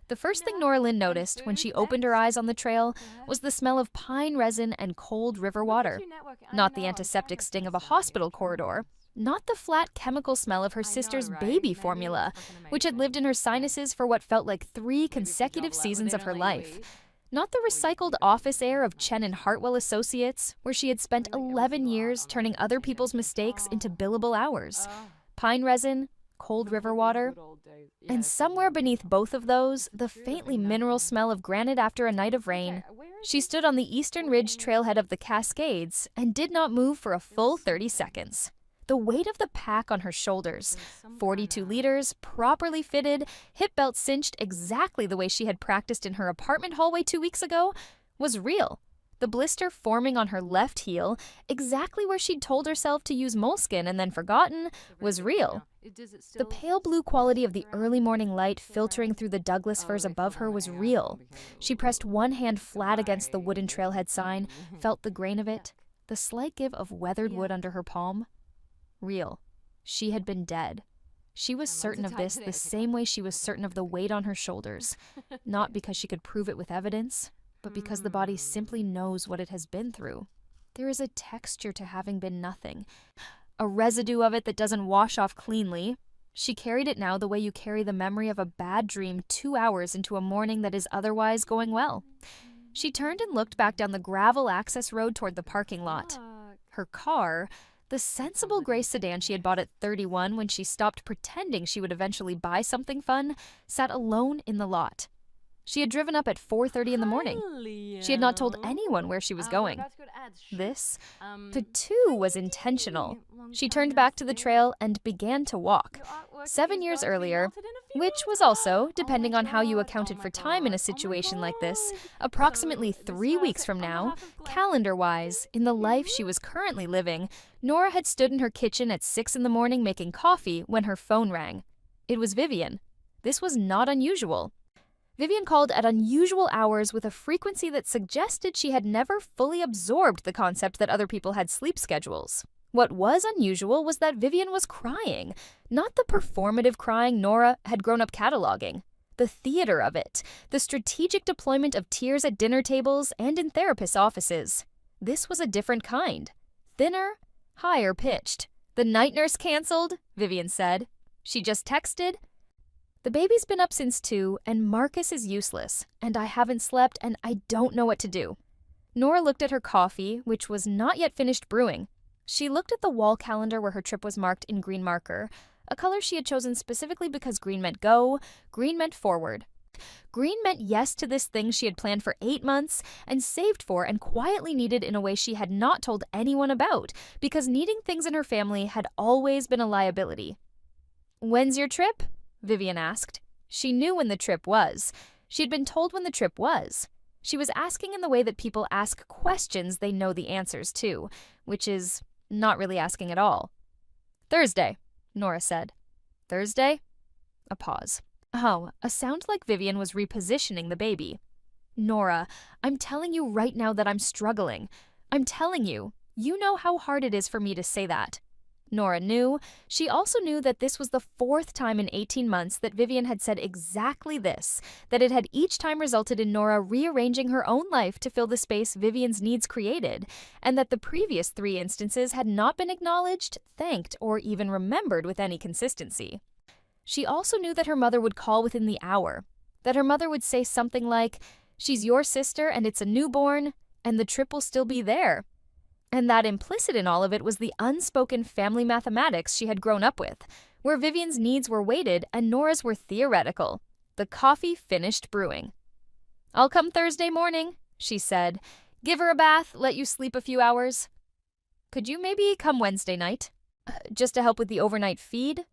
The first thing Nora Lynn noticed when she opened her eyes on the trail was the smell of pine resin and cold river water. Not the antiseptic sting of a hospital corridor, not the flat chemical smell of her sister's baby formula, which had lived in her sinuses for what felt like 3 consecutive seasons of her life. Not the recycled office air of Chen and Hartwell Associates, where she had spent 11 years turning other people's mistakes into billable hours. Pine resin, cold river water, and somewhere beneath both of those, the faintly mineral smell of granite after a night of rain. She stood on the eastern ridge trailhead of the Cascades and did not move for a full 30 seconds. The weight of the pack on her shoulders, 42 liters, properly fitted, hip belt cinched exactly the way she had practiced in her apartment hallway 2 weeks ago, was real. The blister forming on her left heel, exactly where she'd told herself to use moleskin and then forgotten, was real. The pale blue quality of the early morning light filtering through the Douglas firs above her was real. She pressed one hand flat against the wooden trailhead sign, felt the grain of it, the slight give of weathered wood under her palm. Real. She had been dead. She was certain of this the same way she was certain of the weight on her shoulders, not because she could prove it with evidence, but because the body simply knows what it has been through. There is a texture to having been nothing, a residue of it that doesn't wash off cleanly. She carried it now the way you carry the memory of a bad dream 2 hours into a morning that is otherwise going well. She turned and looked back down the gravel access road toward the parking lot. Her car, the sensible gray sedan she had bought at 31 when she stopped pretending she would eventually buy something fun, sat alone in the lot. She had driven up at 4:30 in the morning. She had not told anyone where she was going. This, the two, was intentional. She turned back to the trail and began to walk. 7 years earlier, which was also, depending on how you accounted for time in a situation like this, approximately 3 weeks from now, calendar-wise, in the life she was currently living, Nora had stood in her kitchen at 6 in the morning making coffee when her phone rang. It was Vivian. This was not unusual. Vivian called at unusual hours with a frequency that suggested she had never fully absorbed the concept that other people had sleep schedules. What was unusual was that Vivian was crying, not the performative crying Nora had grown up cataloging. The theater of it, the strategic deployment of tears at dinner tables and in therapists' offices. This was a different kind. Thinner, higher pitched. "The night nurse canceled," Vivian said. She just texted, "The baby's been up since 2, and Marcus is useless, and I haven't slept, and I don't know what to do." Nora looked at her coffee, which was not yet finished brewing. She looked at the wall calendar where her trip was marked in green marker, a color she had chosen specifically because green meant go, green meant forward. Green meant yes to this thing she had planned for 8 months and saved for and quietly needed in a way she had not told anyone about, because needing things in her family had always been a liability. "When's your trip?" Vivian asked. She knew when the trip was. She had been told when the trip was. She was asking in the way that people ask questions they know the answers to, which is not really asking at all. "Thursday," Nora said. "Thursday?" A pause. Oh, a sound like Vivian was repositioning the baby. "Nora, I'm telling you right now that I'm struggling. I'm telling you. You know how hard it is for me to say that." Nora knew. She also knew that this was the 4th time in 18 months that Vivian had said exactly this, that it had each time resulted in Nora rearranging her own life to fill the space Vivian's needs created, and that the previous 3 instances had not been acknowledged, thanked, or even remembered with any consistency. She also knew that her mother would call within the hour, that her mother would say something like, "She's your sister and it's a newborn, and the trip will still be there." And that implicit in all of it was the unspoken family mathematics she had grown up with, where Vivian's needs were weighted and Nora's were theoretical. The coffee finished brewing. "I'll come Thursday morning," she said. "Give her a bath, let you sleep a few hours." "Could you maybe come Wednesday night? Just to help with the overnight feed?"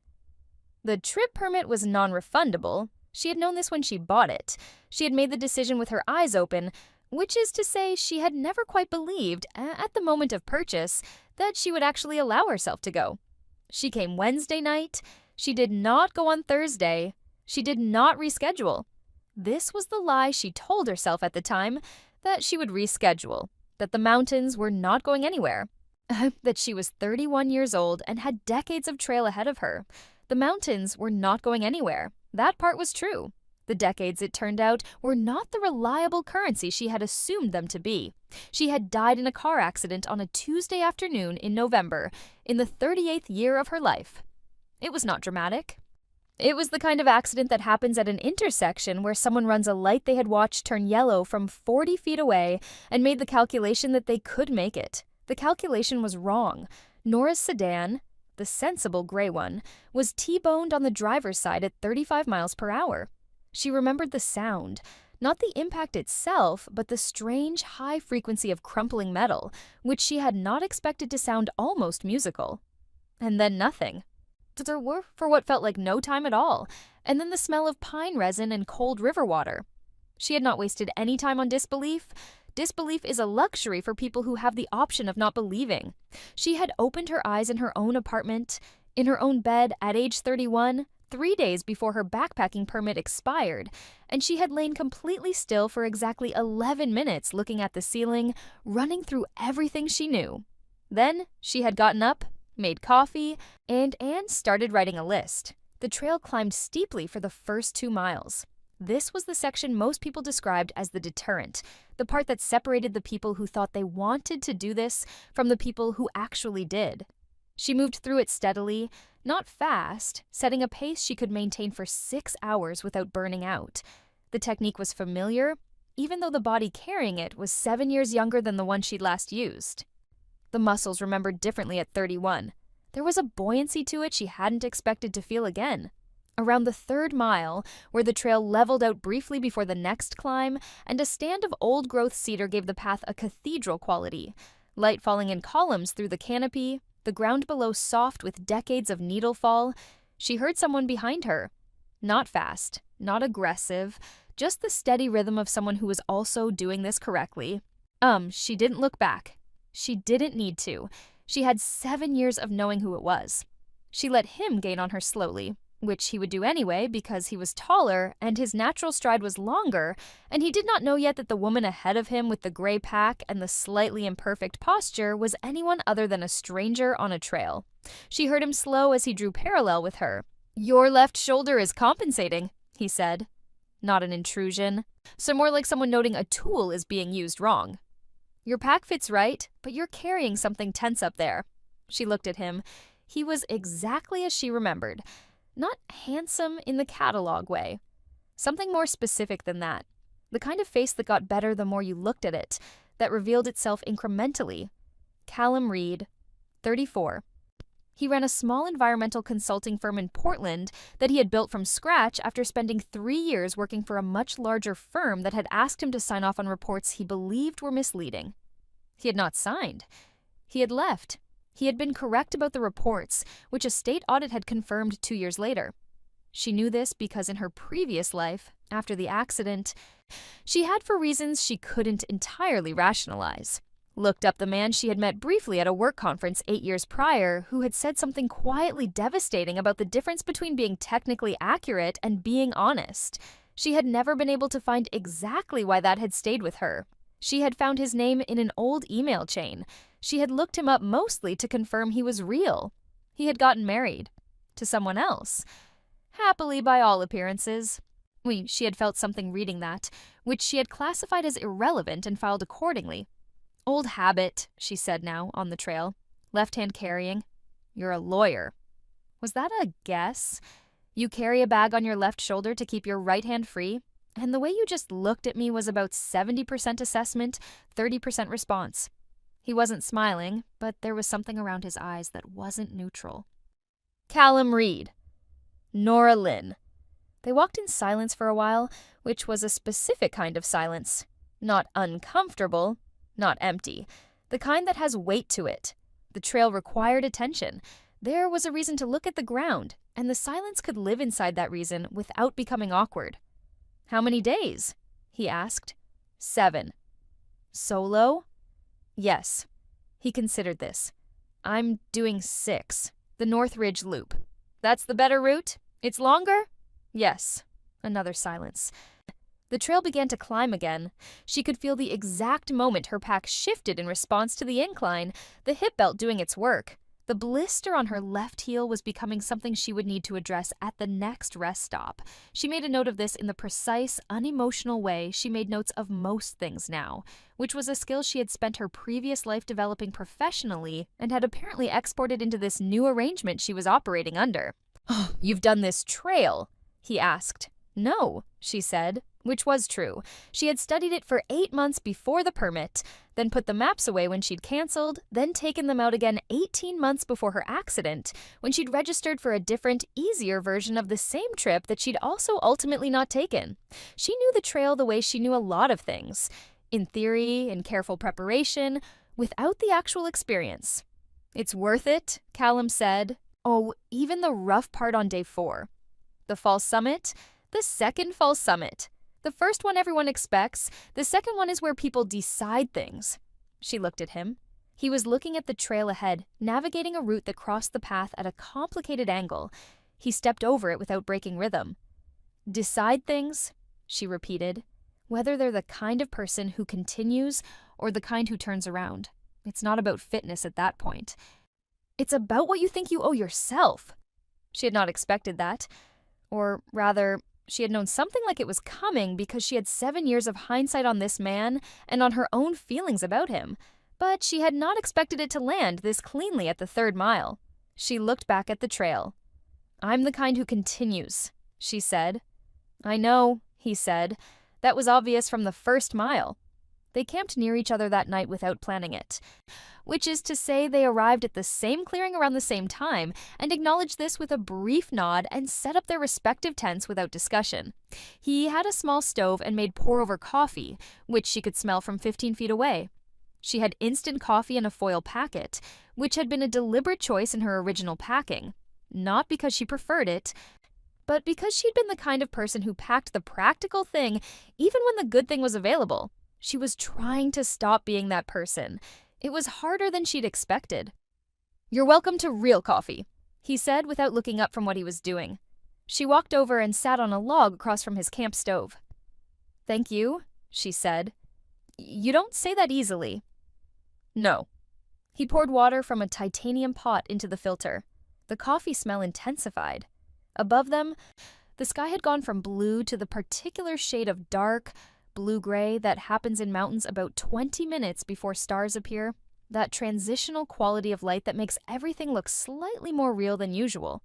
The trip permit was non-refundable. She had known this when she bought it. She had made the decision with her eyes open, which is to say she had never quite believed, at the moment of purchase, that she would actually allow herself to go. She came Wednesday night. She did not go on Thursday. She did not reschedule. This was the lie she told herself at the time, that she would reschedule, that the mountains were not going anywhere, that she was 31 years old and had decades of trail ahead of her. The mountains were not going anywhere. That part was true. The decades, it turned out, were not the reliable currency she had assumed them to be. She had died in a car accident on a Tuesday afternoon in November, in the 38th year of her life. It was not dramatic. It was the kind of accident that happens at an intersection where someone runs a light they had watched turn yellow from 40 feet away and made the calculation that they could make it. The calculation was wrong. Nora's sedan, the sensible gray one, was T-boned on the driver's side at 35 miles per hour. She remembered the sound, not the impact itself, but the strange high frequency of crumpling metal, which she had not expected to sound almost musical. And then nothing. For what felt like no time at all, and then the smell of pine resin and cold river water. She had not wasted any time on disbelief. Disbelief is a luxury for people who have the option of not believing. She had opened her eyes in her own apartment, in her own bed at age 31, 3 days before her backpacking permit expired, and she had lain completely still for exactly 11 minutes looking at the ceiling, running through everything she knew. Then she had gotten up, made coffee, and Anne started writing a list. The trail climbed steeply for the first 2 miles. This was the section most people described as the deterrent, the part that separated the people who thought they wanted to do this from the people who actually did. She moved through it steadily, not fast, setting a pace she could maintain for 6 hours without burning out. The technique was familiar, even though the body carrying it was 7 years younger than the one she'd last used. The muscles remembered differently at 31. There was a buoyancy to it she hadn't expected to feel again. Around the 3rd mile, where the trail leveled out briefly before the next climb, and a stand of old-growth cedar gave the path a cathedral quality, light falling in columns through the canopy, the ground below soft with decades of needle fall, she heard someone behind her. Not fast, not aggressive, just the steady rhythm of someone who was also doing this correctly. She didn't look back. She didn't need to. She had 7 years of knowing who it was. She let him gain on her slowly, which he would do anyway because he was taller and his natural stride was longer, and he did not know yet that the woman ahead of him with the gray pack and the slightly imperfect posture was anyone other than a stranger on a trail. She heard him slow as he drew parallel with her. "Your left shoulder is compensating," he said. Not an intrusion, so more like someone noting a tool is being used wrong. "Your pack fits right, but you're carrying something tense up there." She looked at him. He was exactly as she remembered. Not handsome in the catalog way. Something more specific than that. The kind of face that got better the more you looked at it, that revealed itself incrementally. Callum Reed, 34. He ran a small environmental consulting firm in Portland that he had built from scratch after spending 3 years working for a much larger firm that had asked him to sign off on reports he believed were misleading. He had not signed. He had left. He had been correct about the reports, which a state audit had confirmed 2 years later. She knew this because in her previous life, after the accident, she had, for reasons she couldn't entirely rationalize, looked up the man she had met briefly at a work conference 8 years prior who had said something quietly devastating about the difference between being technically accurate and being honest. She had never been able to find exactly why that had stayed with her. She had found his name in an old email chain. She had looked him up mostly to confirm he was real. He had gotten married. To someone else. Happily by all appearances. She had felt something reading that, which she had classified as irrelevant and filed accordingly. "Old habit," she said now, on the trail. Left hand carrying. "You're a lawyer." Was that a guess? You carry a bag on your left shoulder to keep your right hand free? And the way you just looked at me was about 70% assessment, 30% response. He wasn't smiling, but there was something around his eyes that wasn't neutral. Callum Reed. Nora Lynn. They walked in silence for a while, which was a specific kind of silence. Not uncomfortable, not empty. The kind that has weight to it. The trail required attention. There was a reason to look at the ground, and the silence could live inside that reason without becoming awkward. "How many days?" he asked. 7. "Solo?" "Yes." He considered this. "I'm doing 6. The North Ridge Loop." "That's the better route? It's longer?" "Yes." Another silence. The trail began to climb again. She could feel the exact moment her pack shifted in response to the incline, the hip belt doing its work. The blister on her left heel was becoming something she would need to address at the next rest stop. She made a note of this in the precise, unemotional way she made notes of most things now, which was a skill she had spent her previous life developing professionally and had apparently exported into this new arrangement she was operating under. "Oh, you've done this trail?" he asked. "No," she said, which was true. She had studied it for 8 months before the permit, then put the maps away when she'd canceled, then taken them out again 18 months before her accident, when she'd registered for a different, easier version of the same trip that she'd also ultimately not taken. She knew the trail the way she knew a lot of things. In theory, in careful preparation, without the actual experience. "It's worth it," Callum said. "Oh, even the rough part on day 4. The false summit? The second false summit. The first one everyone expects. The second one is where people decide things." She looked at him. He was looking at the trail ahead, navigating a route that crossed the path at a complicated angle. He stepped over it without breaking rhythm. "Decide things," she repeated. "Whether they're the kind of person who continues or the kind who turns around. It's not about fitness at that point. It's about what you think you owe yourself." She had not expected that. Or rather, she had known something like it was coming because she had 7 years of hindsight on this man and on her own feelings about him. But she had not expected it to land this cleanly at the 3rd mile. She looked back at the trail. "I'm the kind who continues," she said. "I know," he said. "That was obvious from the 1st mile." They camped near each other that night without planning it. Which is to say they arrived at the same clearing around the same time and acknowledged this with a brief nod and set up their respective tents without discussion. He had a small stove and made pour-over coffee, which she could smell from 15 feet away. She had instant coffee in a foil packet, which had been a deliberate choice in her original packing. Not because she preferred it, but because she'd been the kind of person who packed the practical thing even when the good thing was available. She was trying to stop being that person. It was harder than she'd expected. "You're welcome to real coffee," he said without looking up from what he was doing. She walked over and sat on a log across from his camp stove. "Thank you," she said. "You don't say that easily." "No." He poured water from a titanium pot into the filter. The coffee smell intensified. Above them, the sky had gone from blue to the particular shade of dark, blue-gray that happens in mountains about 20 minutes before stars appear, that transitional quality of light that makes everything look slightly more real than usual.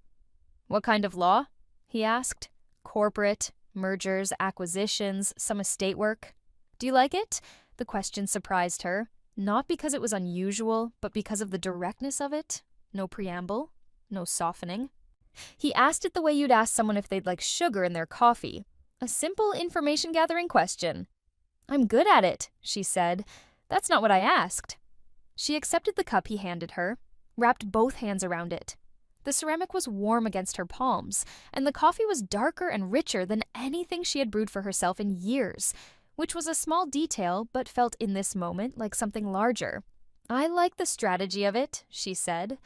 "What kind of law?" he asked. "Corporate, mergers, acquisitions, some estate work." "Do you like it?" The question surprised her, not because it was unusual, but because of the directness of it. No preamble, no softening. He asked it the way you'd ask someone if they'd like sugar in their coffee. A simple information-gathering question. "I'm good at it," she said. "That's not what I asked." She accepted the cup he handed her, wrapped both hands around it. The ceramic was warm against her palms, and the coffee was darker and richer than anything she had brewed for herself in years, which was a small detail but felt in this moment like something larger. "I like the strategy of it," she said.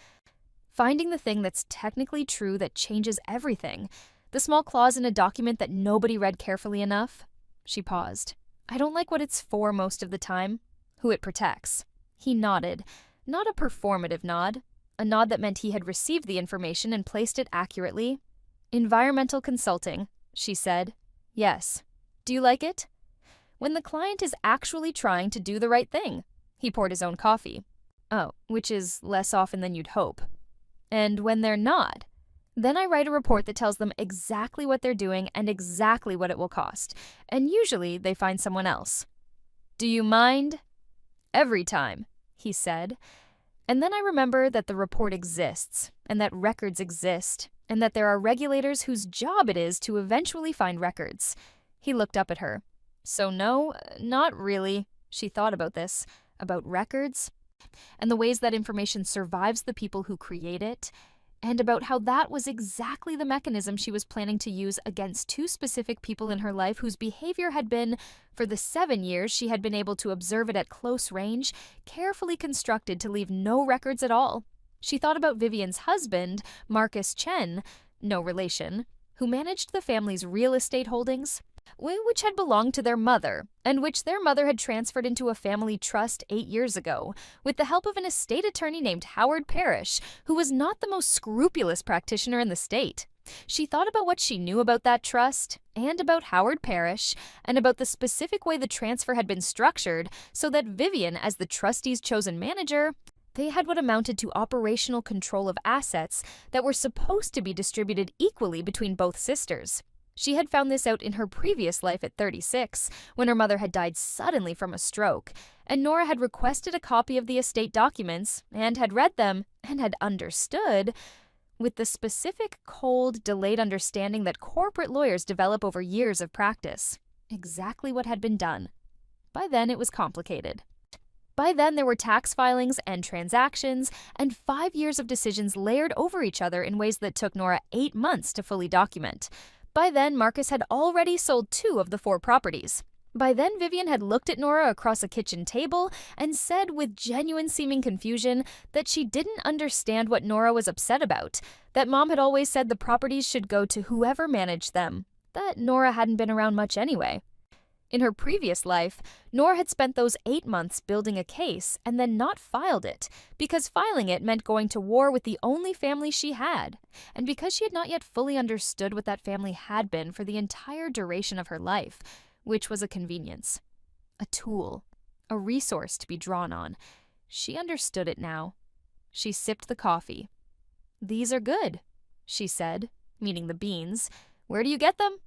"Finding the thing that's technically true that changes everything. The small clause in a document that nobody read carefully enough." She paused. "I don't like what it's for most of the time. Who it protects." He nodded. Not a performative nod. A nod that meant he had received the information and placed it accurately. "Environmental consulting," she said. "Yes. Do you like it?" "When the client is actually trying to do the right thing." He poured his own coffee. "Oh, which is less often than you'd hope." "And when they're not?" "Then I write a report that tells them exactly what they're doing and exactly what it will cost. And usually they find someone else." "Do you mind?" "Every time," he said. "And then I remember that the report exists, and that records exist, and that there are regulators whose job it is to eventually find records." He looked up at her. "So no, not really." She thought about this, about records, and the ways that information survives the people who create it, and about how that was exactly the mechanism she was planning to use against 2 specific people in her life whose behavior had been, for the 7 years she had been able to observe it at close range, carefully constructed to leave no records at all. She thought about Vivian's husband, Marcus Chen, no relation, who managed the family's real estate holdings, which had belonged to their mother, and which their mother had transferred into a family trust 8 years ago, with the help of an estate attorney named Howard Parrish, who was not the most scrupulous practitioner in the state. She thought about what she knew about that trust, and about Howard Parrish, and about the specific way the transfer had been structured so that Vivian, as the trustee's chosen manager, they had what amounted to operational control of assets that were supposed to be distributed equally between both sisters. She had found this out in her previous life at 36, when her mother had died suddenly from a stroke, and Nora had requested a copy of the estate documents, and had read them, and had understood, with the specific, cold, delayed understanding that corporate lawyers develop over years of practice, exactly what had been done. By then, it was complicated. By then, there were tax filings and transactions, and 5 years of decisions layered over each other in ways that took Nora 8 months to fully document. By then, Marcus had already sold 2 of the 4 properties. By then, Vivian had looked at Nora across a kitchen table and said with genuine seeming confusion that she didn't understand what Nora was upset about, that Mom had always said the properties should go to whoever managed them, that Nora hadn't been around much anyway. In her previous life, Nora had spent those 8 months building a case and then not filed it, because filing it meant going to war with the only family she had, and because she had not yet fully understood what that family had been for the entire duration of her life, which was a convenience, a tool, a resource to be drawn on. She understood it now. She sipped the coffee. "These are good," she said, meaning the beans. "Where do you get them?"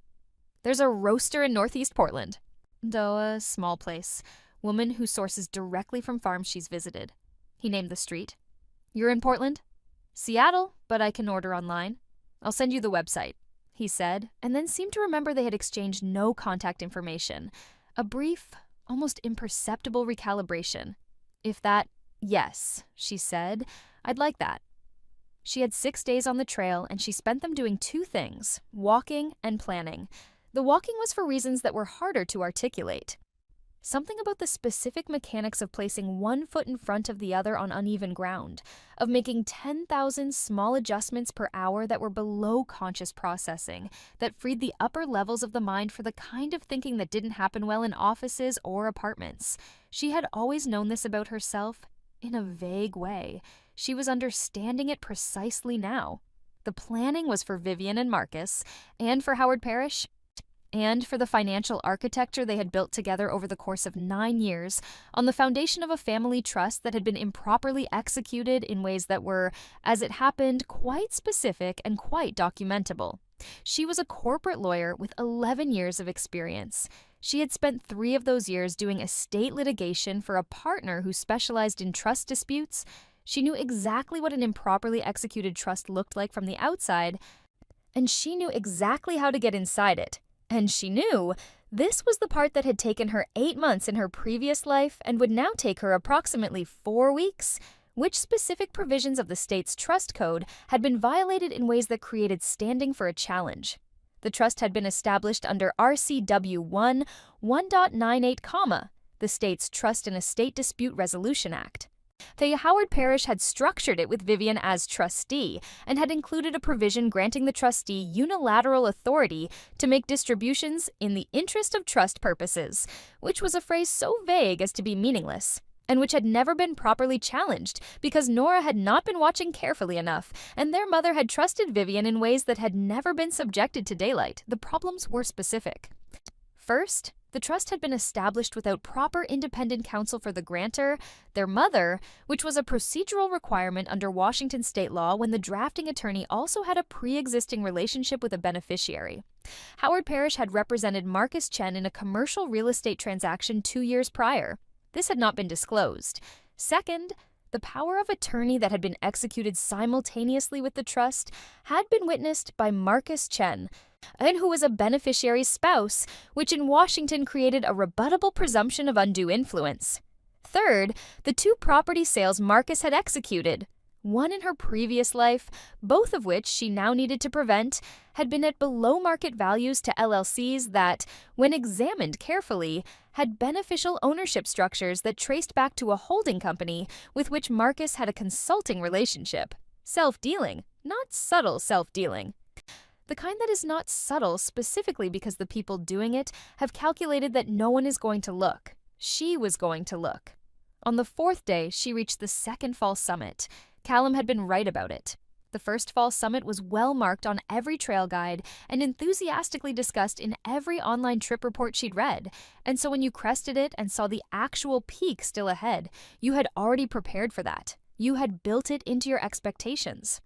"There's a roaster in Northeast Portland." "Though a small place. Woman who sources directly from farms she's visited." He named the street. "You're in Portland?" "Seattle, but I can order online." "I'll send you the website," he said, and then seemed to remember they had exchanged no contact information. A brief, almost imperceptible recalibration. "If that, yes," she said. "I'd like that." She had 6 days on the trail, and she spent them doing 2 things, walking and planning. The walking was for reasons that were harder to articulate. Something about the specific mechanics of placing one foot in front of the other on uneven ground, of making 10,000 small adjustments per hour that were below conscious processing, that freed the upper levels of the mind for the kind of thinking that didn't happen well in offices or apartments. She had always known this about herself, in a vague way. She was understanding it precisely now. The planning was for Vivian and Marcus, and for Howard Parrish, and for the financial architecture they had built together over the course of 9 years on the foundation of a family trust that had been improperly executed in ways that were, as it happened, quite specific and quite documentable. She was a corporate lawyer with 11 years of experience. She had spent 3 of those years doing estate litigation for a partner who specialized in trust disputes. She knew exactly what an improperly executed trust looked like from the outside, and she knew exactly how to get inside it. And she knew this was the part that had taken her 8 months in her previous life and would now take her approximately 4 weeks. Which specific provisions of the state's trust code had been violated in ways that created standing for a challenge. The trust had been established under RCW 1.98, the state's Trust and Estate Dispute Resolution Act. The Howard Parrish had structured it with Vivian as trustee and had included a provision granting the trustee unilateral authority to make distributions in the interest of trust purposes, which was a phrase so vague as to be meaningless, and which had never been properly challenged because Nora had not been watching carefully enough, and their mother had trusted Vivian in ways that had never been subjected to daylight. The problems were specific. First, the trust had been established without proper independent counsel for the grantor, their mother, which was a procedural requirement under Washington state law when the drafting attorney also had a pre-existing relationship with a beneficiary. Howard Parrish had represented Marcus Chen in a commercial real estate transaction 2 years prior. This had not been disclosed. Second, the power of attorney that had been executed simultaneously with the trust had been witnessed by Marcus Chen, and who was a beneficiary's spouse, which in Washington created a rebuttable presumption of undue influence. Third, the 2 property sales Marcus had executed, one in her previous life, both of which she now needed to prevent, had been at below-market values to LLCs that, when examined carefully, had beneficial ownership structures that traced back to a holding company with which Marcus had a consulting relationship. Self-dealing, not subtle self-dealing. The kind that is not subtle specifically because the people doing it have calculated that no one is going to look. She was going to look. On the 4th day, she reached the second false summit. Callum had been right about it. The first false summit was well marked on every trail guide and enthusiastically discussed in every online trip report she'd read. And so when you crested it and saw the actual peak still ahead, you had already prepared for that. You had built it into your expectations.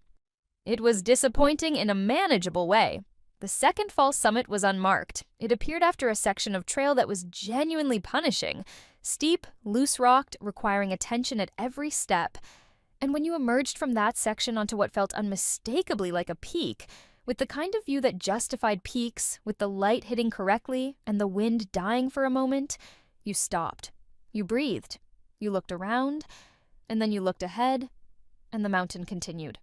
It was disappointing in a manageable way. The second false summit was unmarked. It appeared after a section of trail that was genuinely punishing, steep, loose-rocked, requiring attention at every step. And when you emerged from that section onto what felt unmistakably like a peak, with the kind of view that justified peaks, with the light hitting correctly and the wind dying for a moment, you stopped. You breathed. You looked around, and then you looked ahead, and the mountain continued.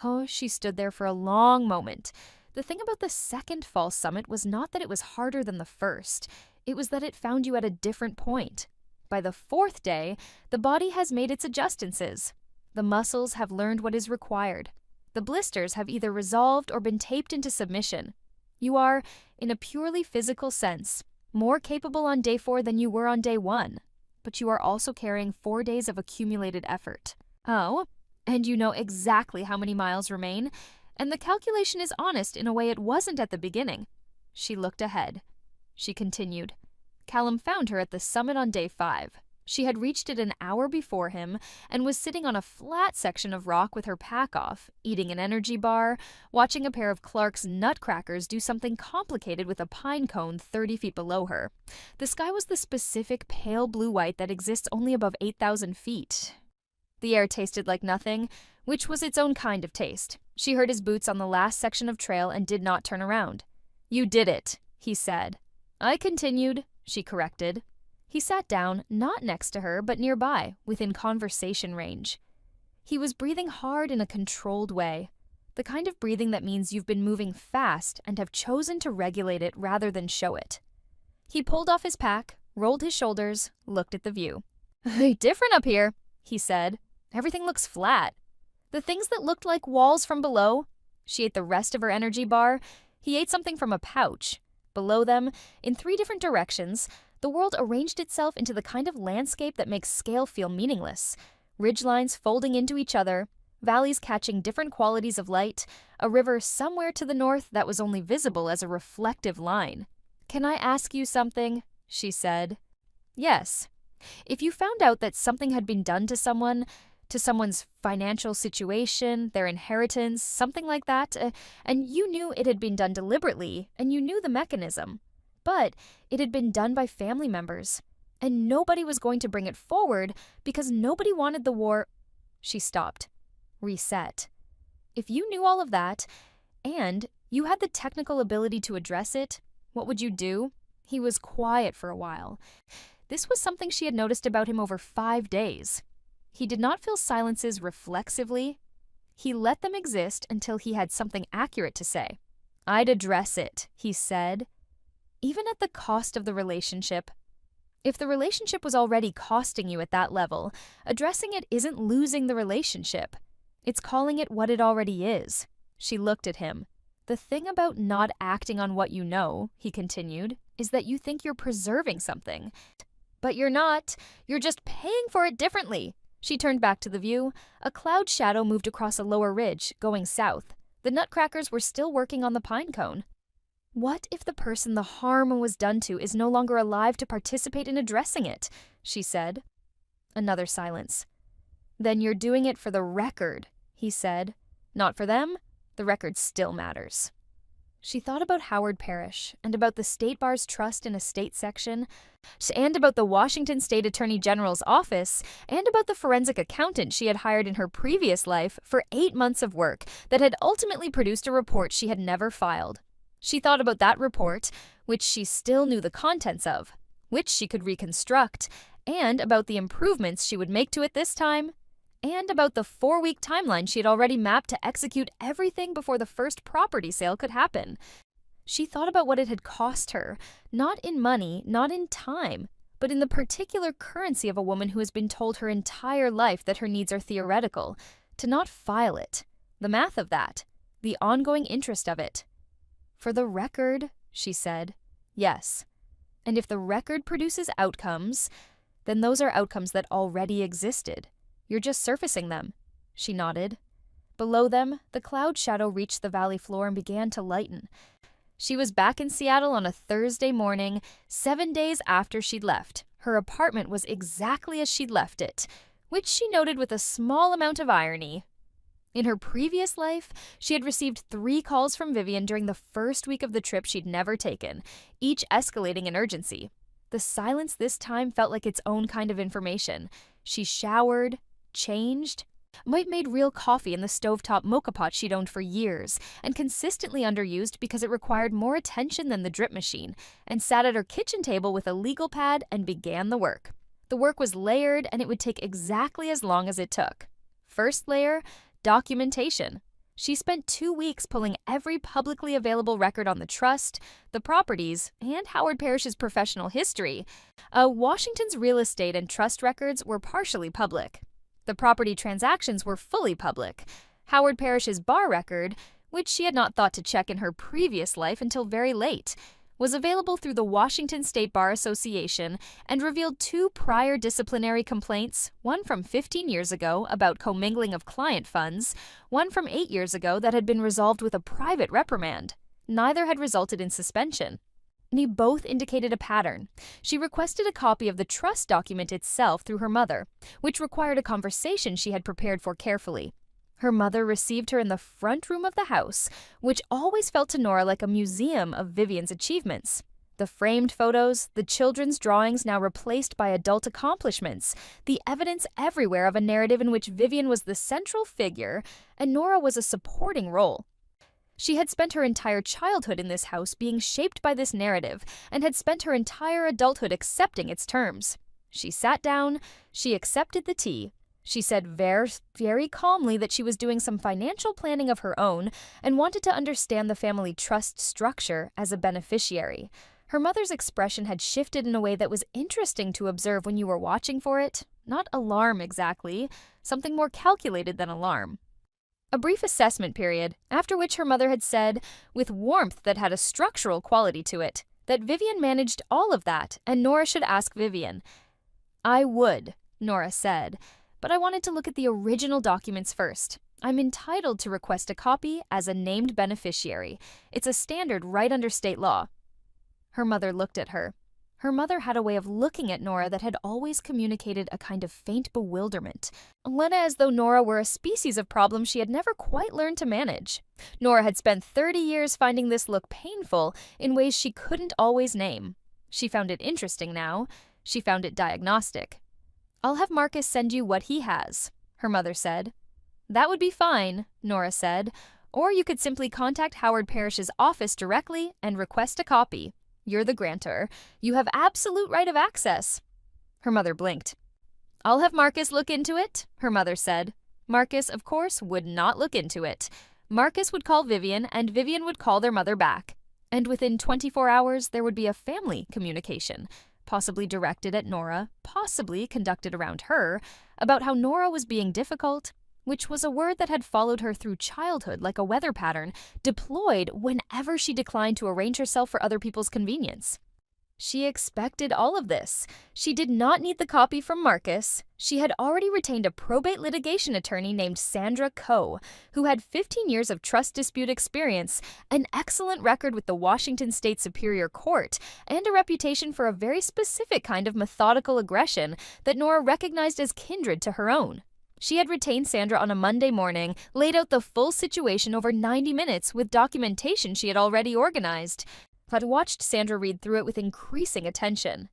Oh, she stood there for a long moment. The thing about the second false summit was not that it was harder than the first. It was that it found you at a different point. By the 4th day, the body has made its adjustments. The muscles have learned what is required. The blisters have either resolved or been taped into submission. You are, in a purely physical sense, more capable on day 4 than you were on day 1. But you are also carrying 4 days of accumulated effort. Oh, and you know exactly how many miles remain, and the calculation is honest in a way it wasn't at the beginning. She looked ahead. She continued. Callum found her at the summit on day 5. She had reached it an hour before him and was sitting on a flat section of rock with her pack off, eating an energy bar, watching a pair of Clark's nutcrackers do something complicated with a pine cone 30 feet below her. The sky was the specific pale blue-white that exists only above 8,000 feet. The air tasted like nothing, which was its own kind of taste. She heard his boots on the last section of trail and did not turn around. "You did it," he said. "I continued," she corrected. He sat down, not next to her, but nearby, within conversation range. He was breathing hard in a controlled way, the kind of breathing that means you've been moving fast and have chosen to regulate it rather than show it. He pulled off his pack, rolled his shoulders, looked at the view. "Different up here," he said. "Everything looks flat. The things that looked like walls from below." She ate the rest of her energy bar. He ate something from a pouch. Below them, in 3 different directions, the world arranged itself into the kind of landscape that makes scale feel meaningless. Ridgelines folding into each other, valleys catching different qualities of light, a river somewhere to the north that was only visible as a reflective line. "Can I ask you something?" she said. "Yes. If you found out that something had been done to someone's financial situation, their inheritance, something like that, and you knew it had been done deliberately, and you knew the mechanism, but it had been done by family members, and nobody was going to bring it forward because nobody wanted the war—" She stopped. Reset. "If you knew all of that, and you had the technical ability to address it, what would you do?" He was quiet for a while. This was something she had noticed about him over 5 days. He did not fill silences reflexively. He let them exist until he had something accurate to say. "I'd address it," he said. "Even at the cost of the relationship. If the relationship was already costing you at that level, addressing it isn't losing the relationship. It's calling it what it already is." She looked at him. "The thing about not acting on what you know," he continued, "is that you think you're preserving something. But you're not. You're just paying for it differently." She turned back to the view. A cloud shadow moved across a lower ridge, going south. The nutcrackers were still working on the pine cone. "What if the person the harm was done to is no longer alive to participate in addressing it?" she said. Another silence. "Then you're doing it for the record," he said. "Not for them. The record still matters." She thought about Howard Parish, and about the State Bar's trust in a state section, and about the Washington State Attorney General's office, and about the forensic accountant she had hired in her previous life for 8 months of work that had ultimately produced a report she had never filed. She thought about that report, which she still knew the contents of, which she could reconstruct, and about the improvements she would make to it this time, and about the 4-week timeline she had already mapped to execute everything before the first property sale could happen. She thought about what it had cost her, not in money, not in time, but in the particular currency of a woman who has been told her entire life that her needs are theoretical, to not file it, the math of that, the ongoing interest of it. For the record, she said, yes. And if the record produces outcomes, then those are outcomes that already existed. You're just surfacing them. She nodded. Below them, the cloud shadow reached the valley floor and began to lighten. She was back in Seattle on a Thursday morning, 7 days after she'd left. Her apartment was exactly as she'd left it, which she noted with a small amount of irony. In her previous life, she had received 3 calls from Vivian during the first week of the trip she'd never taken, each escalating in urgency. The silence this time felt like its own kind of information. She showered, changed, made real coffee in the stovetop mocha pot she'd owned for years, and consistently underused because it required more attention than the drip machine, and sat at her kitchen table with a legal pad and began the work. The work was layered, and it would take exactly as long as it took. First layer, documentation. She spent 2 weeks pulling every publicly available record on the trust, the properties, and Howard Parrish's professional history. Washington's real estate and trust records were partially public. The property transactions were fully public. Howard Parrish's bar record, which she had not thought to check in her previous life until very late, was available through the Washington State Bar Association and revealed 2 prior disciplinary complaints, one from 15 years ago about commingling of client funds, one from 8 years ago that had been resolved with a private reprimand. Neither had resulted in suspension. They both indicated a pattern. She requested a copy of the trust document itself through her mother, which required a conversation she had prepared for carefully. Her mother received her in the front room of the house, which always felt to Nora like a museum of Vivian's achievements. The framed photos, the children's drawings now replaced by adult accomplishments, the evidence everywhere of a narrative in which Vivian was the central figure and Nora was a supporting role. She had spent her entire childhood in this house being shaped by this narrative and had spent her entire adulthood accepting its terms. She sat down, she accepted the tea. She said very calmly that she was doing some financial planning of her own and wanted to understand the family trust structure as a beneficiary. Her mother's expression had shifted in a way that was interesting to observe when you were watching for it. Not alarm exactly, something more calculated than alarm. A brief assessment period, after which her mother had said, with warmth that had a structural quality to it, that Vivian managed all of that and Nora should ask Vivian. I would, Nora said, but I wanted to look at the original documents first. I'm entitled to request a copy as a named beneficiary. It's a standard right under state law. Her mother looked at her. Her mother had a way of looking at Nora that had always communicated a kind of faint bewilderment, as though Nora were a species of problem she had never quite learned to manage. Nora had spent 30 years finding this look painful in ways she couldn't always name. She found it interesting now. She found it diagnostic. I'll have Marcus send you what he has, her mother said. That would be fine, Nora said, or you could simply contact Howard Parrish's office directly and request a copy. You're the grantor. You have absolute right of access. Her mother blinked. I'll have Marcus look into it, her mother said. Marcus, of course, would not look into it. Marcus would call Vivian, and Vivian would call their mother back. And within 24 hours, there would be a family communication, possibly directed at Nora, possibly conducted around her, about how Nora was being difficult, which was a word that had followed her through childhood like a weather pattern, deployed whenever she declined to arrange herself for other people's convenience. She expected all of this. She did not need the copy from Marcus. She had already retained a probate litigation attorney named Sandra Coe, who had 15 years of trust dispute experience, an excellent record with the Washington State Superior Court, and a reputation for a very specific kind of methodical aggression that Nora recognized as kindred to her own. She had retained Sandra on a Monday morning, laid out the full situation over 90 minutes with documentation she had already organized. Had watched Sandra read through it with increasing attention.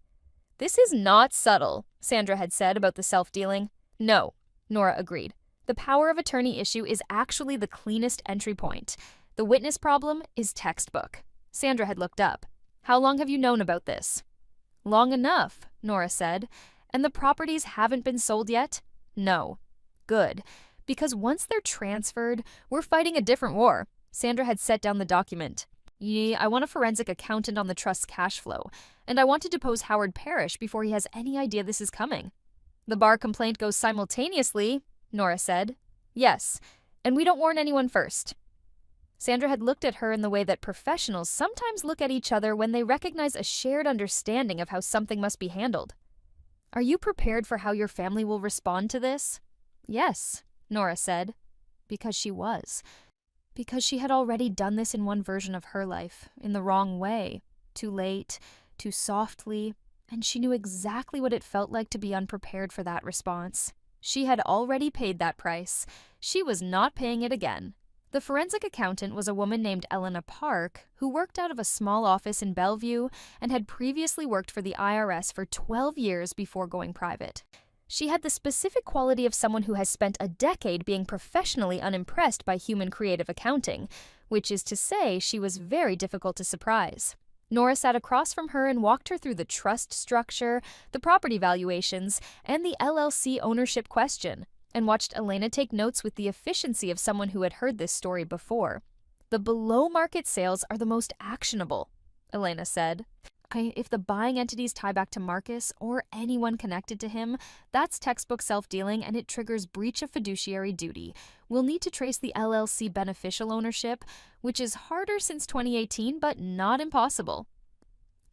This is not subtle, Sandra had said about the self-dealing. No, Nora agreed. The power of attorney issue is actually the cleanest entry point. The witness problem is textbook. Sandra had looked up. How long have you known about this? Long enough, Nora said. And the properties haven't been sold yet? No. Good. Because once they're transferred, we're fighting a different war. Sandra had set down the document. I want a forensic accountant on the trust's cash flow, and I want to depose Howard Parrish before he has any idea this is coming. The bar complaint goes simultaneously, Nora said. Yes, and we don't warn anyone first. Sandra had looked at her in the way that professionals sometimes look at each other when they recognize a shared understanding of how something must be handled. "Are you prepared for how your family will respond to this?" "Yes," Nora said, because she was. Because she had already done this in one version of her life, in the wrong way, too late, too softly, and she knew exactly what it felt like to be unprepared for that response. She had already paid that price. She was not paying it again. The forensic accountant was a woman named Elena Park, who worked out of a small office in Bellevue and had previously worked for the IRS for 12 years before going private. She had the specific quality of someone who has spent a decade being professionally unimpressed by human creative accounting, which is to say she was very difficult to surprise. Nora sat across from her and walked her through the trust structure, the property valuations, and the LLC ownership question, and watched Elena take notes with the efficiency of someone who had heard this story before. "The below-market sales are the most actionable," Elena said. "If the buying entities tie back to Marcus or anyone connected to him, that's textbook self-dealing and it triggers breach of fiduciary duty. We'll need to trace the LLC beneficial ownership, which is harder since 2018, but not impossible."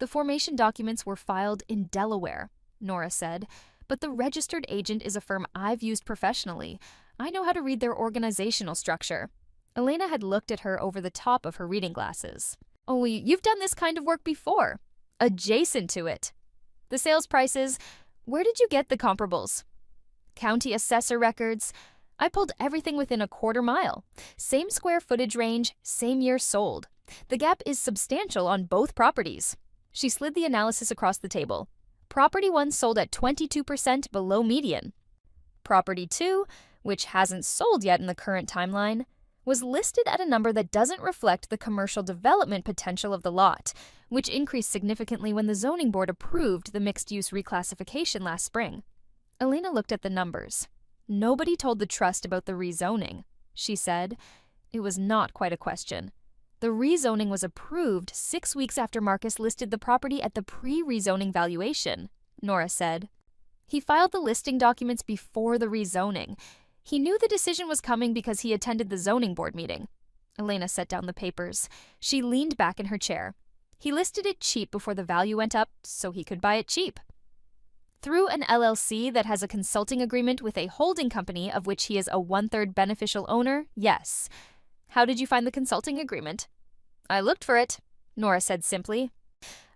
"The formation documents were filed in Delaware," Nora said, "but the registered agent is a firm I've used professionally. I know how to read their organizational structure." Elena had looked at her over the top of her reading glasses. "Oh, you've done this kind of work before. Adjacent to it. The sales prices, where did you get the comparables?" "County assessor records. I pulled everything within a quarter mile. Same square footage range, same year sold. The gap is substantial on both properties." She slid the analysis across the table. "Property 1 sold at 22% below median. Property 2, which hasn't sold yet in the current timeline, was listed at a number that doesn't reflect the commercial development potential of the lot, which increased significantly when the zoning board approved the mixed-use reclassification last spring." Elena looked at the numbers. "Nobody told the trust about the rezoning," she said. It was not quite a question. "The rezoning was approved 6 weeks after Marcus listed the property at the pre-rezoning valuation," Nora said. "He filed the listing documents before the rezoning. He knew the decision was coming because he attended the zoning board meeting." Elena set down the papers. She leaned back in her chair. "He listed it cheap before the value went up, so he could buy it cheap. Through an LLC that has a consulting agreement with a holding company of which he is a 1/3 beneficial owner, yes. How did you find the consulting agreement?" "I looked for it," Nora said simply.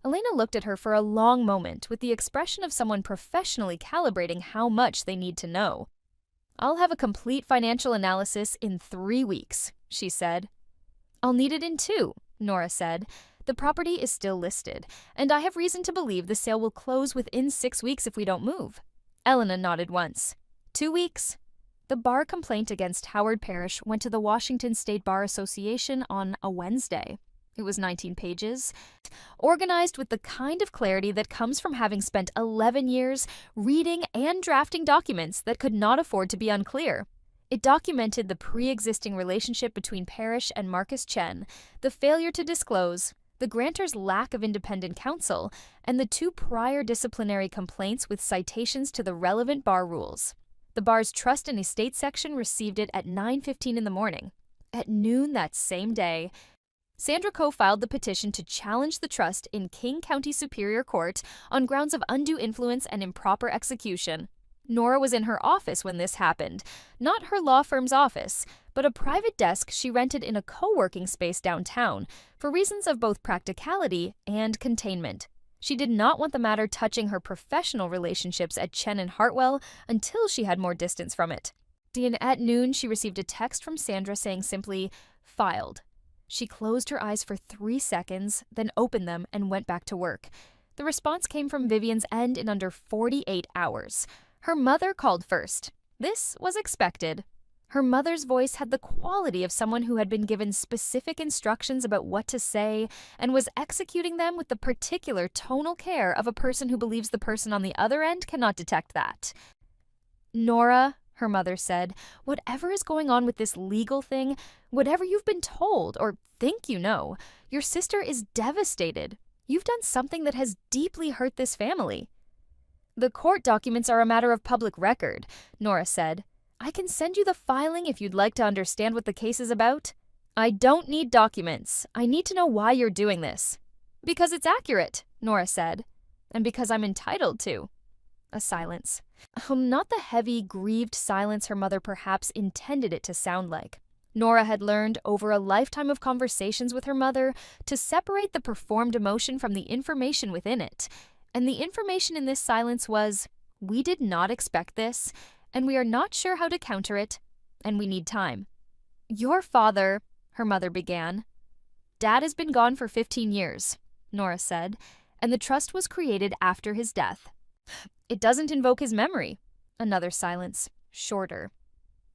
Elena looked at her for a long moment with the expression of someone professionally calibrating how much they need to know. "I'll have a complete financial analysis in 3 weeks, she said. "I'll need it in 2, Nora said. "The property is still listed, and I have reason to believe the sale will close within 6 weeks if we don't move." Elena nodded once. 2 weeks? The bar complaint against Howard Parrish went to the Washington State Bar Association on a Wednesday. It was 19 pages, organized with the kind of clarity that comes from having spent 11 years reading and drafting documents that could not afford to be unclear. It documented the pre-existing relationship between Parrish and Marcus Chen, the failure to disclose, the grantor's lack of independent counsel, and the 2 prior disciplinary complaints with citations to the relevant bar rules. The bar's trust and estate section received it at 9:15 in the morning. At noon that same day, Sandra co-filed the petition to challenge the trust in King County Superior Court on grounds of undue influence and improper execution. Nora was in her office when this happened, not her law firm's office, but a private desk she rented in a co-working space downtown, for reasons of both practicality and containment. She did not want the matter touching her professional relationships at Chen and Hartwell until she had more distance from it. At noon, she received a text from Sandra saying simply, "Filed." She closed her eyes for 3 seconds, then opened them and went back to work. The response came from Vivian's end in under 48 hours. Her mother called first. This was expected. Her mother's voice had the quality of someone who had been given specific instructions about what to say and was executing them with the particular tonal care of a person who believes the person on the other end cannot detect that. "Nora," her mother said, "whatever is going on with this legal thing, whatever you've been told or think you know, your sister is devastated. You've done something that has deeply hurt this family." "The court documents are a matter of public record," Nora said. "I can send you the filing if you'd like to understand what the case is about." I don't need documents. I need to know why you're doing this. Because it's accurate, Nora said. And because I'm entitled to. A silence. Not the heavy, grieved silence her mother perhaps intended it to sound like. Nora had learned over a lifetime of conversations with her mother to separate the performed emotion from the information within it. And the information in this silence was, we did not expect this, and we are not sure how to counter it, and we need time. Your father, her mother began. Dad has been gone for 15 years, Nora said, and the trust was created after his death. It doesn't invoke his memory. Another silence, shorter.